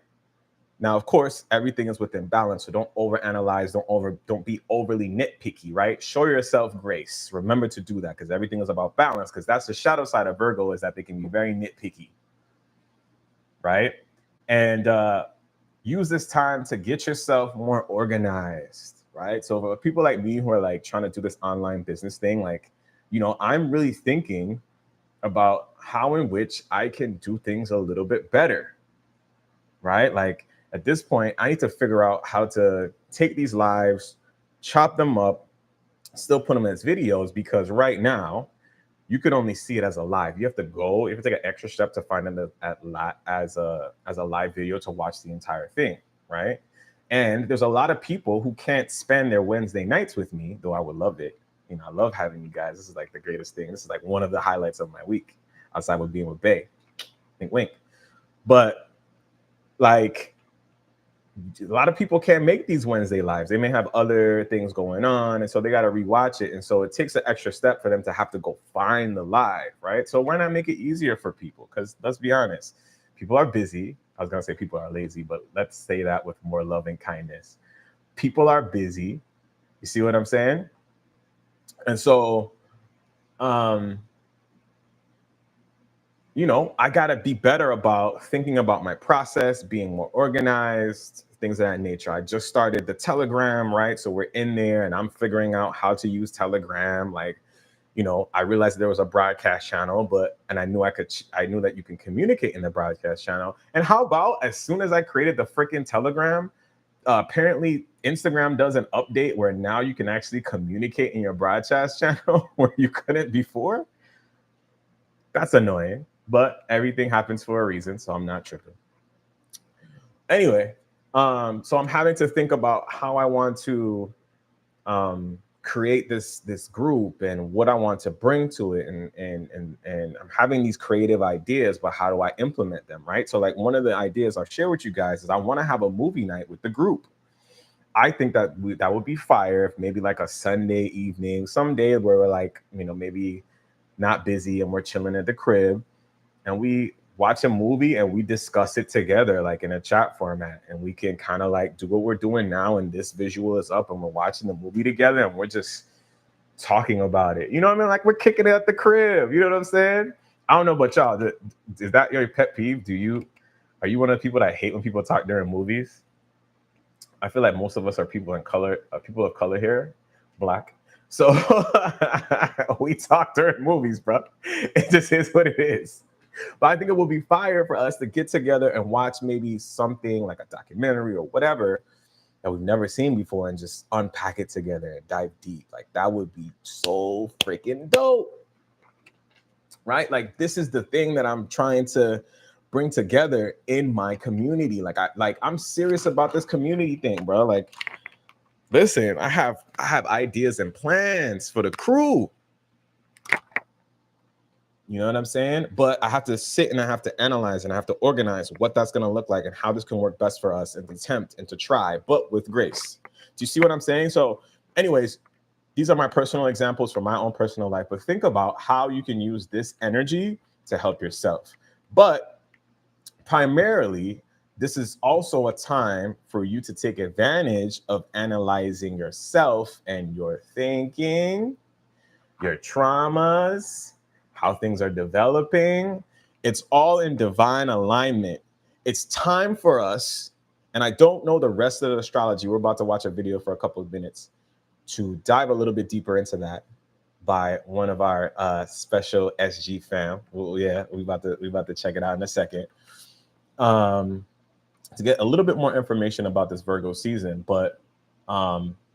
A: Now, of course, everything is within balance, so don't overanalyze, don't be overly nitpicky, right? Show yourself grace. Remember to do that because everything is about balance. Because that's the shadow side of Virgo, is that they can be very nitpicky, right? And use this time to get yourself more organized, right? So for people like me who are like trying to do this online business thing, like, I'm really thinking about how in which I can do things a little bit better, right? Like at this point, I need to figure out how to take these lives, chop them up, still put them as videos, because right now you could only see it as a live. You have to take an extra step to find them as a live video to watch the entire thing, right? And there's a lot of people who can't spend their Wednesday nights with me, though I would love it. I love having you guys. This is like the greatest thing. This is like one of the highlights of my week, outside of being with Bay. Wink, wink. But like, a lot of people can't make these Wednesday lives. They may have other things going on, and so they got to rewatch it. And so it takes an extra step for them to have to go find the live, right? So why not make it easier for people? Because let's be honest, people are busy. I was gonna say people are lazy, but let's say that with more loving kindness. People are busy. You see what I'm saying? And so, um, I got to be better about thinking about my process, being more organized, things of that nature. I just started the Telegram, right? So we're in there and I'm figuring out how to use Telegram. Like, I realized there was a broadcast channel, and I knew that you can communicate in the broadcast channel. And how about as soon as I created the freaking Telegram, apparently Instagram does an update where now you can actually communicate in your broadcast channel where you couldn't before. That's annoying, but everything happens for a reason, so I'm not tripping. Anyway, so I'm having to think about how I want to create this group and what I want to bring to it, and I'm having these creative ideas, but how do I implement them, right? So like one of the ideas I'll share with you guys is I want to have a movie night with the group. I think that would be fire if maybe like a Sunday evening, some day where we're like, maybe not busy and we're chilling at the crib and we watch a movie and we discuss it together, like in a chat format, and we can kind of like do what we're doing now, and this visual is up and we're watching the movie together and we're just talking about it. You know what I mean? Like we're kicking it at the crib. You know what I'm saying? I don't know about y'all. Is that your pet peeve? Are you one of the people that hate when people talk during movies? I feel like most of us are people of color here, Black. So we talk during movies, bro. It just is what it is. But I think it will be fire for us to get together and watch maybe something like a documentary or whatever that we've never seen before and just unpack it together and dive deep. Like that would be so freaking dope. Right? Like this is the thing that I'm trying to bring together in my community. I'm serious about this community thing, bro. Like listen, I have ideas and plans for the crew. You know what I'm saying? But I have to sit and I have to analyze and I have to organize what that's going to look like and how this can work best for us and attempt and to try, but with grace. Do you see what I'm saying? So anyways, these are my personal examples from my own personal life, but think about how you can use this energy to help yourself. But primarily, this is also a time for you to take advantage of analyzing yourself and your thinking, your traumas, how things are developing. It's all in divine alignment. It's time for us, and I don't know the rest of the astrology. We're about to watch a video for a couple of minutes to dive a little bit deeper into that by one of our special SG fam. Well, yeah, we about to check it out in a second. To get a little bit more information about this Virgo season, but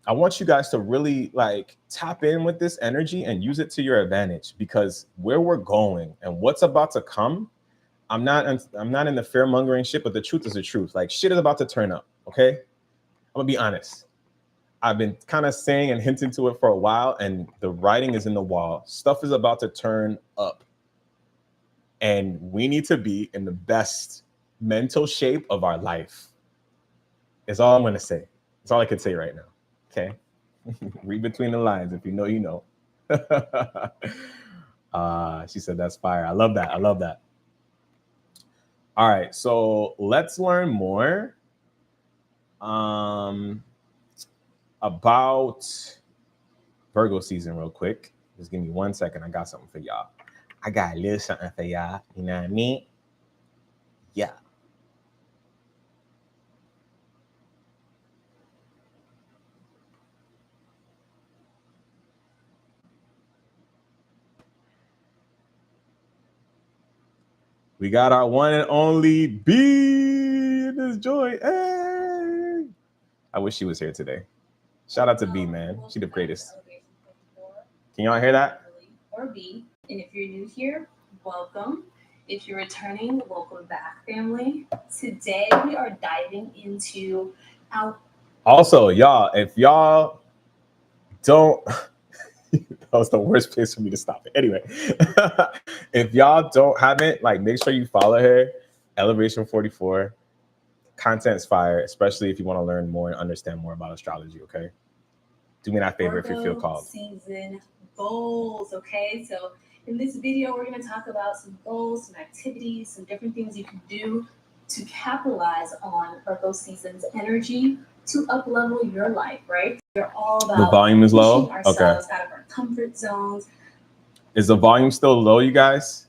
A: I want you guys to really like tap in with this energy and use it to your advantage, because where we're going and what's about to come, I'm not in the fear mongering shit, but the truth is the truth. Like shit is about to turn up. Okay, I'm gonna be honest. I've been kind of saying and hinting to it for a while, and the writing is in the wall. Stuff is about to turn up, and we need to be in the best mental shape of our life. Is all I'm going to say. That's all I can say right now. Okay. Read between the lines. If you know, you know. She said that's fire. I love that. I love that. All right. So let's learn more about Virgo season real quick. Just give me 1 second. I got something for y'all. I got a little something for y'all. You know what I mean? Yeah. We got our one and only B in this joint. Hey. I wish she was here today. Shout out to B, man. She the greatest. Can y'all hear that?
B: Or B. And if you're new here, welcome. If you're returning, welcome back, family. Today we are diving into our.
A: Also, y'all, if y'all don't, that was the worst place for me to stop it. Anyway, if y'all don't have it, like, make sure you follow her, Elevation 44. Content's fire, especially if you want to learn more and understand more about astrology. Okay, do me that favor if you feel called.
B: Season goals. Okay, so in this video, we're going to talk about some goals, some activities, some different things you can do to capitalize on Virgo season's energy to up-level your life, right? You're all about
A: the volume is low.
B: Ourselves out of our comfort zones.
A: Is the volume still low, you guys?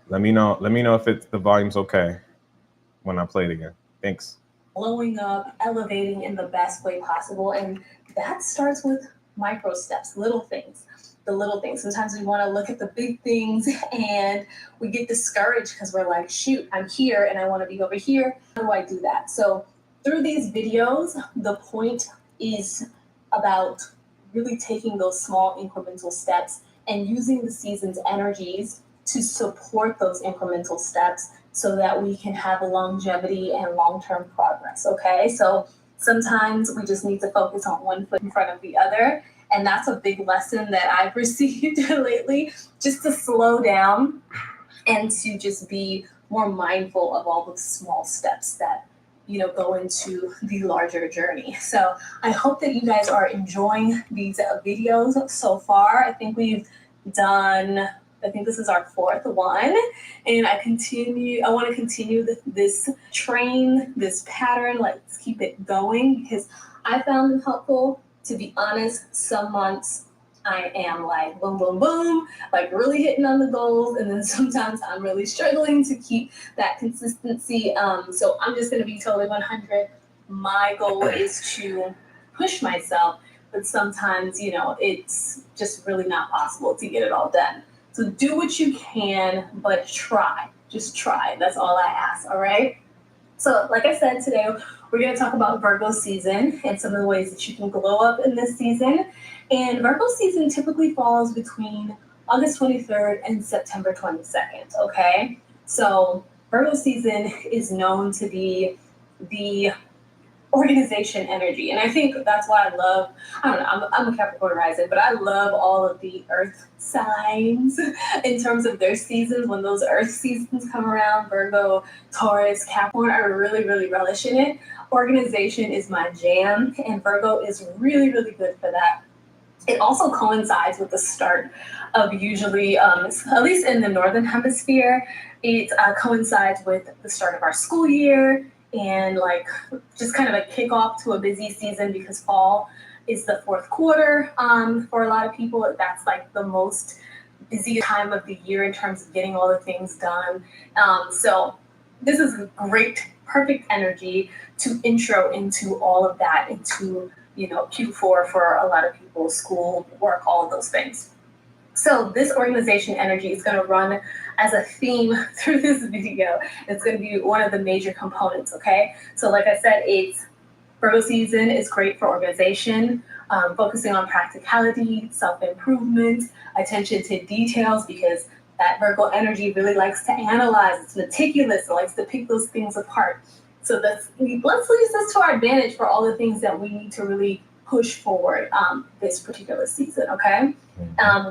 A: Let me know. Let me know if the volume's okay when I play it again. Thanks.
B: Blowing up, elevating in the best way possible, and that starts with micro steps, little things. The little things. Sometimes we want to look at the big things and we get discouraged because we're like, shoot, I'm here and I want to be over here. How do I do that? So through these videos, the point is about really taking those small incremental steps and using the season's energies to support those incremental steps so that we can have a longevity and long-term progress, okay? So sometimes we just need to focus on one foot in front of the other. And that's a big lesson that I've received lately, just to slow down and to just be more mindful of all the small steps that, you know, go into the larger journey. So I hope that you guys are enjoying these videos so far. I think this is our fourth one, and I want to continue this train, this pattern. Let's keep it going because I found them helpful. To be honest, some months I am like boom, boom, boom, like really hitting on the goals. And then sometimes I'm really struggling to keep that consistency. So I'm just going to be totally 100. My goal is to push myself, but sometimes, you know, it's just really not possible to get it all done. So do what you can, but try. Just try. That's all I ask, all right? So like I said, today we're going to talk about Virgo season and some of the ways that you can glow up in this season. And Virgo season typically falls between August 23rd and September 22nd, okay? So Virgo season is known to be the organization energy. And I think that's why I love, I don't know, I'm a Capricorn rising, but I love all of the earth signs in terms of their seasons. When those earth seasons come around, Virgo, Taurus, Capricorn, I really, really relish in it. Organization is my jam, and Virgo is really, really good for that. It also coincides with the start of usually, at least in the Northern Hemisphere, it coincides with the start of our school year and like just kind of a kickoff to a busy season because fall is the fourth quarter. For a lot of people, that's like the most busy time of the year in terms of getting all the things done. So this is great, perfect energy to intro into all of that, into, you know, Q4 for a lot of people, school, work, all of those things. So this organization energy is going to run as a theme through this video. It's going to be one of the major components, okay? So like I said, Virgo season is great for organization, focusing on practicality, self-improvement, attention to details, because that Virgo energy really likes to analyze. It's meticulous. It likes to pick those things apart. So let's use this to our advantage for all the things that we need to really push forward this particular season, okay?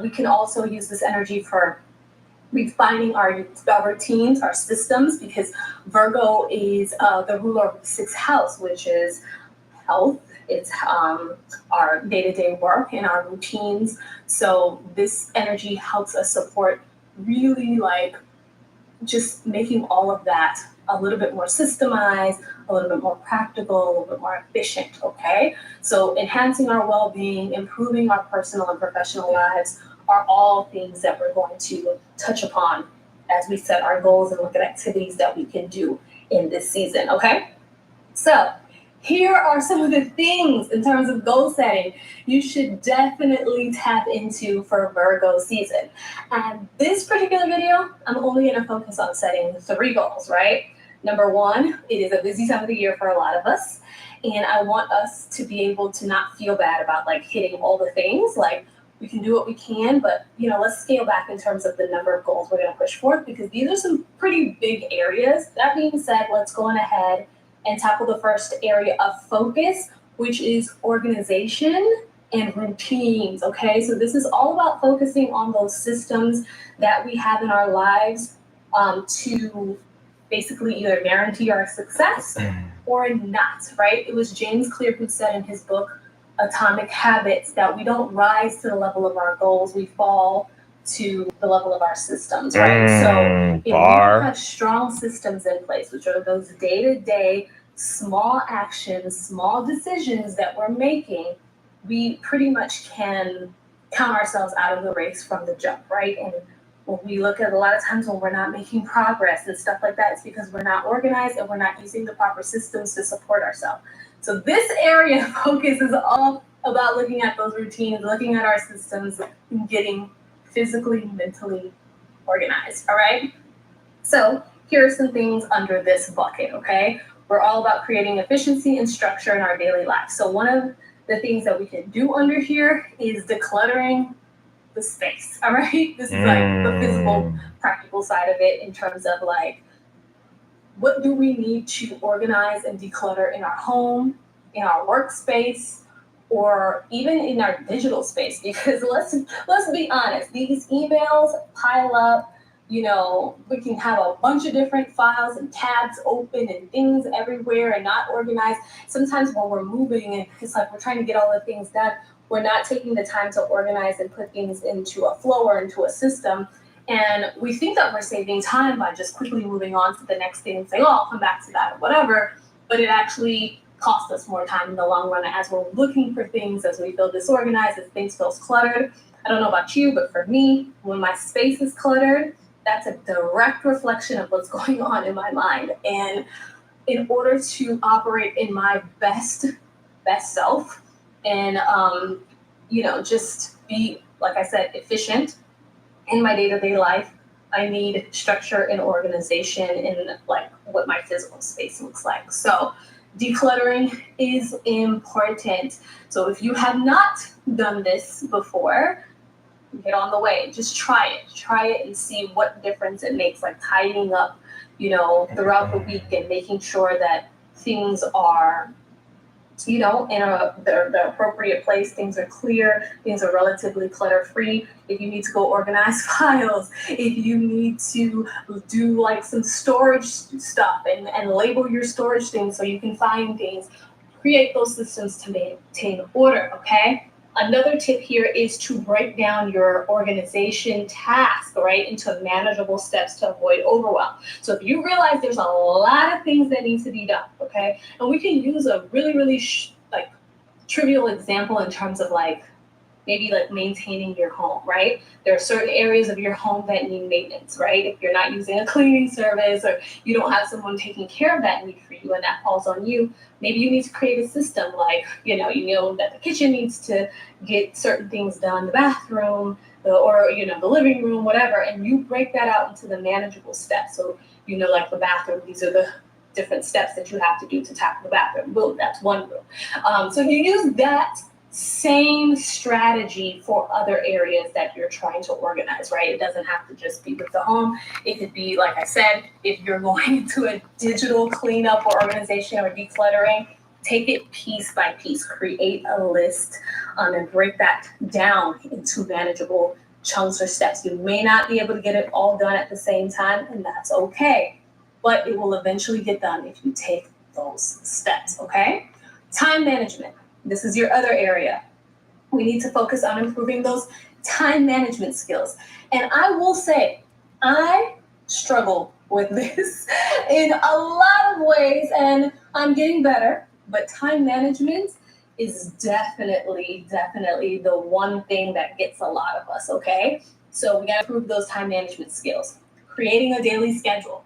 B: We can also use this energy for refining our routines, our systems, because Virgo is the ruler of the sixth house, which is health. It's our day-to-day work and our routines. So this energy helps us support really like just making all of that a little bit more systemized, a little bit more practical, a little bit more efficient, okay? So enhancing our well-being, improving our personal and professional lives are all things that we're going to touch upon as we set our goals and look at activities that we can do in this season, okay? So here are some of the things in terms of goal setting you should definitely tap into for Virgo season. And this particular video, I'm only going to focus on setting 3 goals, right? Number 1, it is a busy time of the year for a lot of us. And I want us to be able to not feel bad about like hitting all the things. Like we can do what we can, but let's scale back in terms of the number of goals we're going to push forth because these are some pretty big areas. That being said, let's go on ahead and tackle the first area of focus, which is organization and routines, okay? So this is all about focusing on those systems that we have in our lives to basically either guarantee our success or not, right? It was James Clear who said in his book, Atomic Habits, that we don't rise to the level of our goals, we fall to the level of our systems, right? So if we don't have strong systems in place, which are those day-to-day small actions, small decisions that we're making, we pretty much can count ourselves out of the race from the jump, right? And when we look at a lot of times when we're not making progress and stuff like that, it's because we're not organized and we're not using the proper systems to support ourselves. So this area of focus is all about looking at those routines, looking at our systems, and getting physically, mentally organized, all right? So here are some things under this bucket, okay? We're all about creating efficiency and structure in our daily life. So one of the things that we can do under here is decluttering the space, all right? This is like the physical, practical side of it in terms of like, what do we need to organize and declutter in our home, in our workspace, or even in our digital space? Because let's be honest, these emails pile up. We can have a bunch of different files and tabs open and things everywhere and not organized. Sometimes when we're moving and it's like we're trying to get all the things done, we're not taking the time to organize and put things into a flow or into a system. And we think that we're saving time by just quickly moving on to the next thing and saying, oh, I'll come back to that or whatever. But it actually costs us more time in the long run as we're looking for things, as we feel disorganized, as things feel cluttered. I don't know about you, but for me, when my space is cluttered, that's a direct reflection of what's going on in my mind. And in order to operate in my best self and, just be, like I said, efficient in my day-to-day life, I need structure and organization in like what my physical space looks like. So decluttering is important. So if you have not done this before, get on the way. Just try it and see what difference it makes, like tidying up, throughout the week and making sure that things are, in the appropriate place. Things are clear, things are relatively clutter-free. If you need to go organize files, if you need to do like some storage stuff and label your storage things so you can find things, create those systems to maintain order, okay? Another tip here is to break down your organization task, right, into manageable steps to avoid overwhelm. So if you realize there's a lot of things that need to be done, okay, and we can use a really, really trivial example in terms of maybe maintaining your home, right? There are certain areas of your home that need maintenance, right? If you're not using a cleaning service or you don't have someone taking care of that need for you and that falls on you, maybe you need to create a system that the kitchen needs to get certain things done, the bathroom, or the living room, whatever, and you break that out into the manageable steps. So, like the bathroom, these are the different steps that you have to do to tackle the bathroom. Boom, that's one room. So you use that Same strategy for other areas that you're trying to organize, right? It doesn't have to just be with the home. It could be, like I said, if you're going into a digital cleanup or organization or decluttering, take it piece by piece, create a list, and break that down into manageable chunks or steps. You may not be able to get it all done at the same time, and that's okay. But it will eventually get done if you take those steps, okay? Time management. This is your other area. We need to focus on improving those time management skills. And I will say, I struggle with this in a lot of ways, and I'm getting better. But time management is definitely the one thing that gets a lot of us, okay? So we got to improve those time management skills. Creating a daily schedule.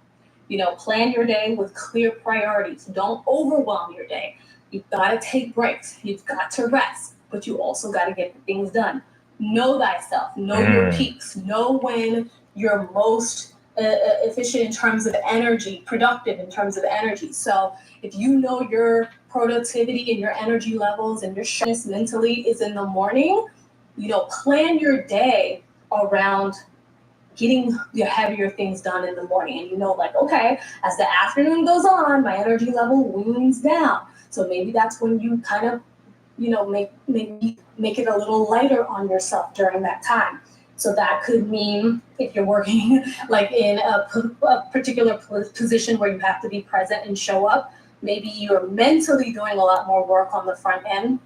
B: Plan your day with clear priorities. Don't overwhelm your day. You've got to take breaks. You've got to rest, but you also got to get things done. Know thyself. Know your peaks. Know when you're most efficient in terms of energy, productive in terms of energy. So if you know your productivity and your energy levels and your sharpness mentally is in the morning, plan your day around getting your heavier things done in the morning. And like, okay, as the afternoon goes on, my energy level weans down. So maybe that's when you kind of, make it a little lighter on yourself during that time. So that could mean if you're working like in a particular position where you have to be present and show up, maybe you're mentally doing a lot more work on the front end.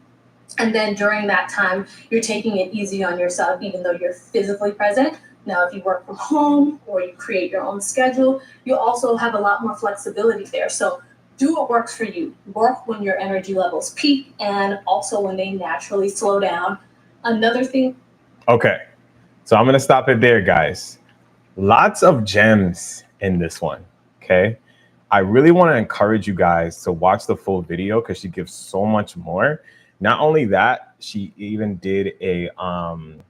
B: And then during that time, you're taking it easy on yourself, even though you're physically present. Now, if you work from home or you create your own schedule, you also have a lot more flexibility there. So do what works for you. Work when your energy levels peak and also when they naturally slow down. Another thing.
A: Okay. So I'm going to stop it there, guys. Lots of gems in this one. Okay. I really want to encourage you guys to watch the full video because she gives so much more. Not only that, she even did an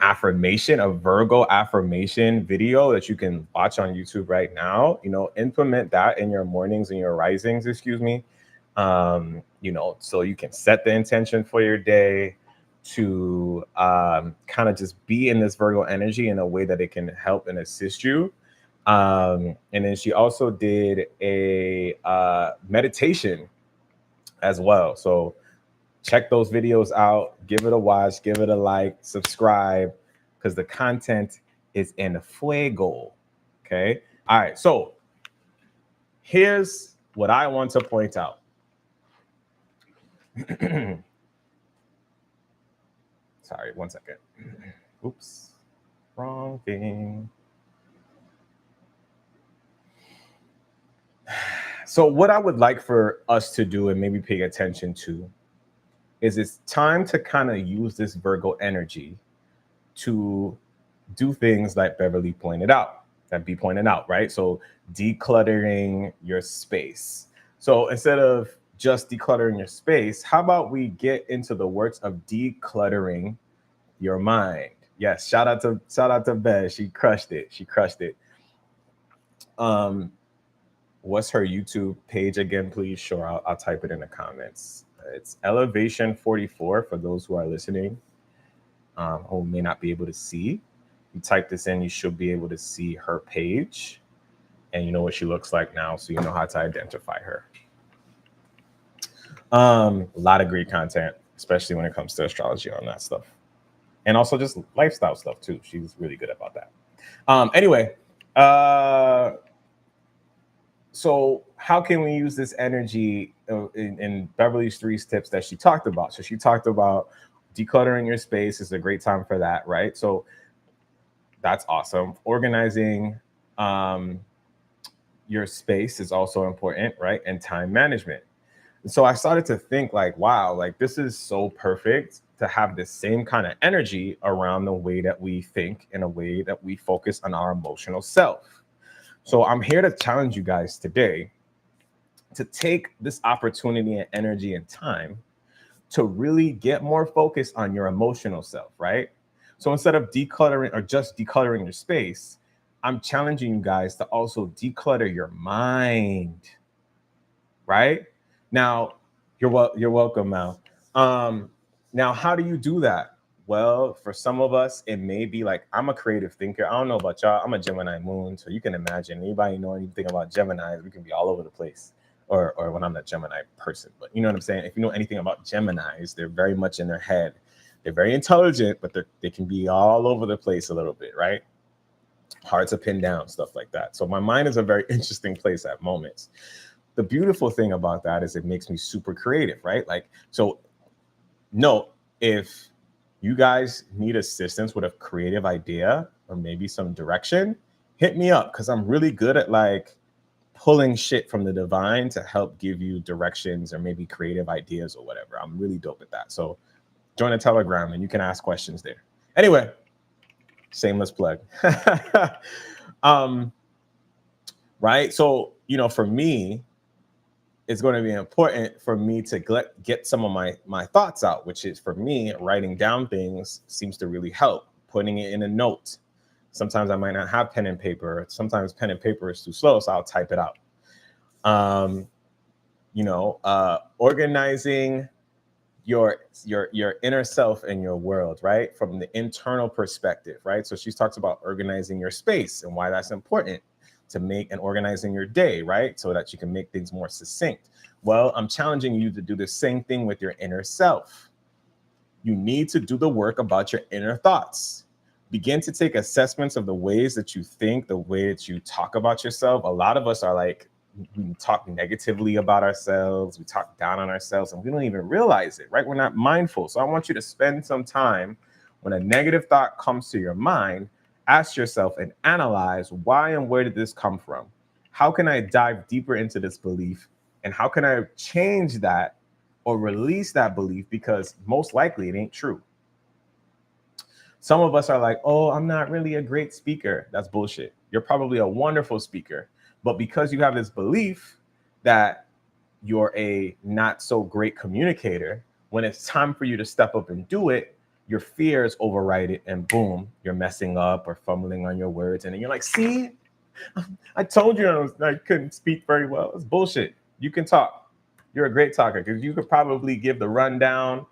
A: affirmation, a Virgo affirmation video that you can watch on YouTube right now. Implement that in your mornings and your risings, excuse me. So you can set the intention for your day to kind of just be in this Virgo energy in a way that it can help and assist you. And then she also did a meditation as well. So check those videos out, give it a watch, give it a like, subscribe, because the content is in fuego. Okay. All right. So here's what I want to point out. Sorry, one second. Oops. Wrong thing. So what I would like for us to do and maybe pay attention to is it's time to kind of use this Virgo energy to do things like Beverly pointed out, that B pointed out, right? So decluttering your space. So instead of just decluttering your space, how about we get into the works of decluttering your mind? Yes, shout out to Bev. She crushed it. She crushed it. What's her YouTube page again, please? Sure, I'll type it in the comments. It's Elevation 44 for those who are listening, who may not be able to see. You type this in, you should be able to see her page, and you know what she looks like now, so you know how to identify her. A lot of great content, especially when it comes to astrology on that stuff, and also just lifestyle stuff too. She's really good about that. Anyway, so how can we use this energy in Beverly's 3 tips that she talked about? So she talked about decluttering your space is a great time for that, right? So that's awesome. Organizing your space is also important, right? And time management. And so I started to think like, wow, like this is so perfect to have the same kind of energy around the way that we think, in a way that we focus on our emotional self. So I'm here to challenge you guys today to take this opportunity and energy and time to really get more focused on your emotional self, right? So instead of decluttering or just decluttering your space, I'm challenging you guys to also declutter your mind, right? Now, you're welcome, Mal. Um, Now, how do you do that? Well, for some of us, it may be like I'm a creative thinker. I don't know about y'all. I'm a Gemini moon, so you can imagine anybody know anything about Geminis, we can be all over the place. Or when I'm not Gemini person, but you know what I'm saying. If you know anything about Geminis, they're very much in their head. They're very intelligent, but they can be all over the place a little bit, right? Hard to pin down, stuff like that. So my mind is a very interesting place at moments. The beautiful thing about that is it makes me super creative, right? Like, so no, if you guys need assistance with a creative idea or maybe some direction, hit me up because I'm really good at like pulling shit from the divine to help give you directions or maybe creative ideas or whatever. I'm really dope at that. So join a Telegram and you can ask questions there. Anyway, shameless plug. um, right. So, for me, it's going to be important for me to get some of my thoughts out, which is for me, writing down things seems to really help. Putting it in a note. Sometimes I might not have pen and paper. Sometimes pen and paper is too slow, so I'll type it out. Um, Organizing your inner self and your world, right? From the internal perspective, right? So she talks about organizing your space and why that's important to make and organizing your day, right? So that you can make things more succinct. Well, I'm challenging you to do the same thing with your inner self. You need to do the work about your inner thoughts. Begin to take assessments of the ways that you think, the way that you talk about yourself. A lot of us are like, we talk negatively about ourselves, we talk down on ourselves, and we don't even realize it, right? We're not mindful. So I want you to spend some time when a negative thought comes to your mind, ask yourself and analyze why and where did this come from? How can I dive deeper into this belief? And how can I change that or release that belief because most likely it ain't true. Some of us are like, oh, I'm not really a great speaker. That's bullshit. You're probably a wonderful speaker. But because you have this belief that you're a not so great communicator, when it's time for you to step up and do it, your fears override it and boom, you're messing up or fumbling on your words. And then you're like, see, I told you I couldn't speak very well. It's bullshit. You can talk. You're a great talker because you could probably give the rundown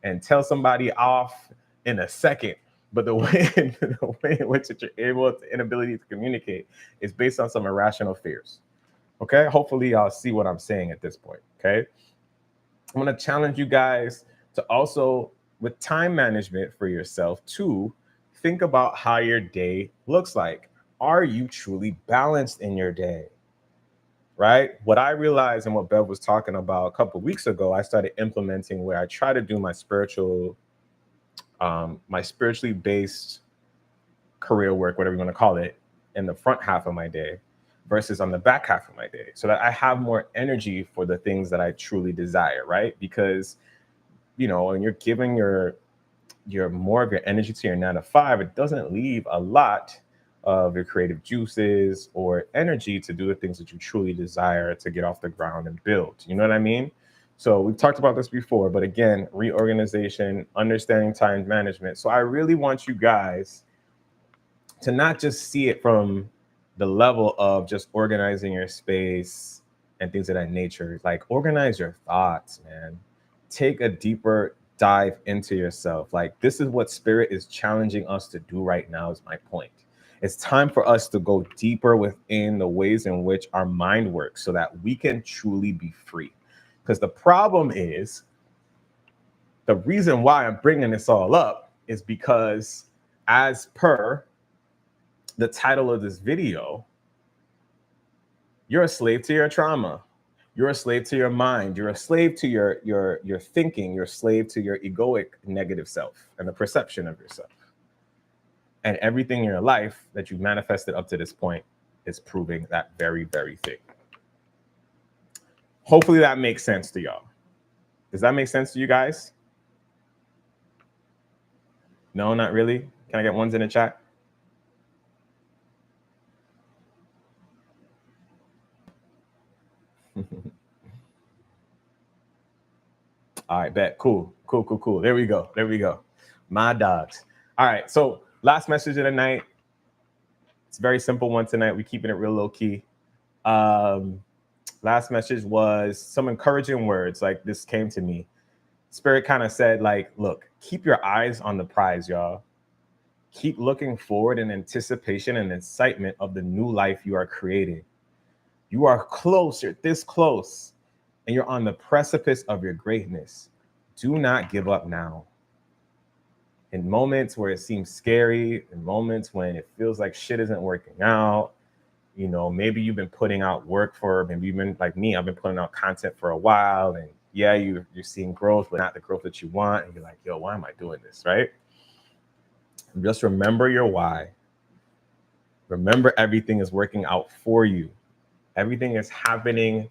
A: and tell somebody off in a second. But the way the way in which you're able to inability to communicate is based on some irrational fears. Okay. Hopefully y'all see what I'm saying at this point. Okay. I'm gonna challenge you guys to also with time management for yourself to think about how your day looks like. Are you truly balanced in your day? Right? What I realized and what Bev was talking about a couple of weeks ago, I started implementing where I try to do my spiritually based career work, whatever you want to call it, in the front half of my day versus on the back half of my day, so that I have more energy for the things that I truly desire. Right? Because when you're giving your more of your energy to your 9 to 5, it doesn't leave a lot of your creative juices or energy to do the things that you truly desire to get off the ground and build. You know what I mean? So we've talked about this before, but again, reorganization, understanding time management. So I really want you guys to not just see it from the level of just organizing your space and things of that nature. Like organize your thoughts, man. Take a deeper dive into yourself. Like this is what spirit is challenging us to do right now, is my point. It's time for us to go deeper within the ways in which our mind works so that we can truly be free. Because the problem is, the reason why I'm bringing this all up is because, as per the title of this video, you're a slave to your trauma. You're a slave to your mind. You're a slave to your thinking. You're a slave to your egoic negative self and the perception of yourself. And everything in your life that you've manifested up to this point is proving that very, very thing. Hopefully that makes sense to y'all. Does that make sense to you guys? No, not really. Can I get ones in the chat? All right, bet. Cool. Cool, cool, cool. There we go. There we go. My dogs. All right. So last message of the night. It's a very simple one tonight. We're keeping it real low key. Last message was some encouraging words. Like this came to me. Spirit kind of said, like, look, keep your eyes on the prize, y'all. Keep looking forward in anticipation and excitement of the new life you are creating. You are close, you're this close, and you're on the precipice of your greatness. Do not give up now. In moments where it seems scary, in moments when it feels like shit isn't working out, you know, maybe you've been putting out work for, maybe you've been like me, I've been putting out content for a while, and yeah, you're seeing growth, but not the growth that you want. And you're like, yo, why am I doing this? Right? Just remember your why. Remember everything is working out for you. Everything is happening.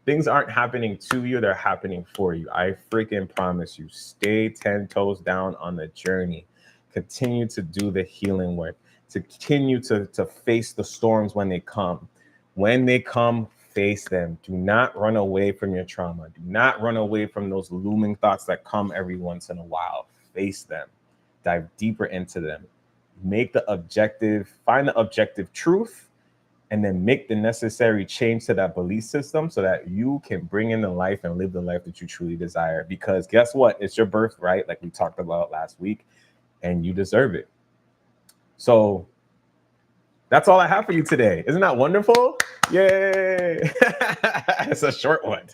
A: Things aren't happening to you, they're happening for you. I freaking promise you. Stay 10 toes down on the journey. Continue to do the healing work. To continue to face the storms when they come. When they come, face them. Do not run away from your trauma. Do not run away from those looming thoughts that come every once in a while. Face them. Dive deeper into them. Make the objective, find the objective truth, and then make the necessary change to that belief system so that you can bring in the life and live the life that you truly desire. Because guess what? It's your birthright, like we talked about last week, and you deserve it. So that's all I have for you today. Isn't that wonderful? Yay! It's a short one.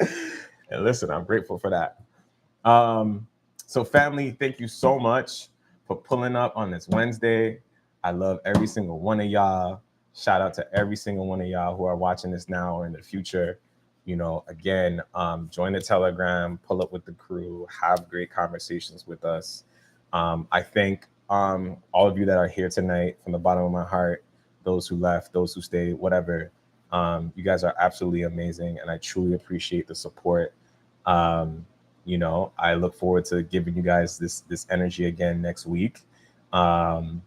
A: And listen, I'm grateful for that. So, family, thank you so much for pulling up on this Wednesday. I love every single one of y'all. Shout out to every single one of y'all who are watching this now or in the future. You know, again, join the Telegram, pull up with the crew, have great conversations with us. I thank all of you that are here tonight from the bottom of my heart, those who left, those who stayed, whatever. You guys are absolutely amazing, and I truly appreciate the support. Um, you know, I look forward to giving you guys this energy again next week. Um,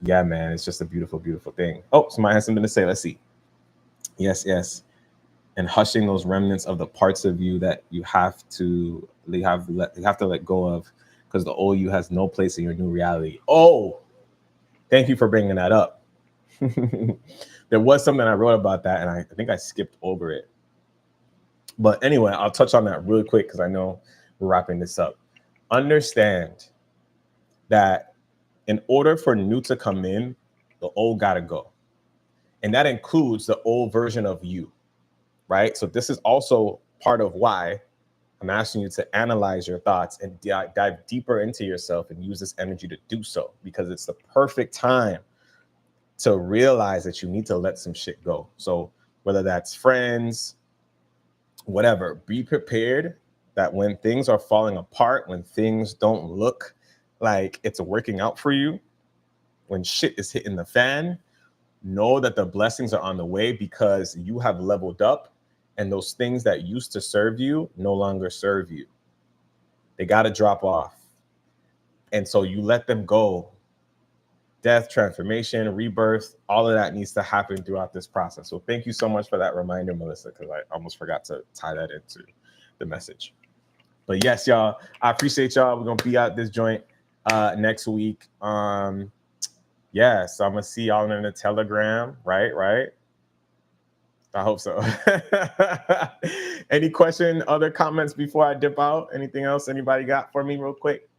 A: yeah, man, it's just a beautiful, beautiful thing. Oh, somebody has something to say. Let's see. Yes, yes. And hushing those remnants of the parts of you that you have to let go of, because the old you has no place in your new reality. Oh, thank you for bringing that up. There was something I wrote about that, and I think I skipped over it. But anyway, I'll touch on that really quick because I know we're wrapping this up. Understand that in order for new to come in, the old gotta go. And that includes the old version of you, right? So this is also part of why I'm asking you to analyze your thoughts and dive deeper into yourself and use this energy to do so, because it's the perfect time to realize that you need to let some shit go. So whether that's friends, whatever, be prepared that when things are falling apart, when things don't look like it's working out for you, when shit is hitting the fan, know that the blessings are on the way, because you have leveled up, and those things that used to serve you no longer serve you. They got to drop off. And so you let them go. Death, transformation, rebirth, all of that needs to happen throughout this process. So thank you so much for that reminder, Melissa, because I almost forgot to tie that into the message. But yes, y'all, I appreciate y'all. We're gonna be out this joint next week. Yeah, so I'm gonna see y'all in the Telegram, right? Right. I hope so. Any question, other comments before I dip out? Anything else anybody got for me real quick?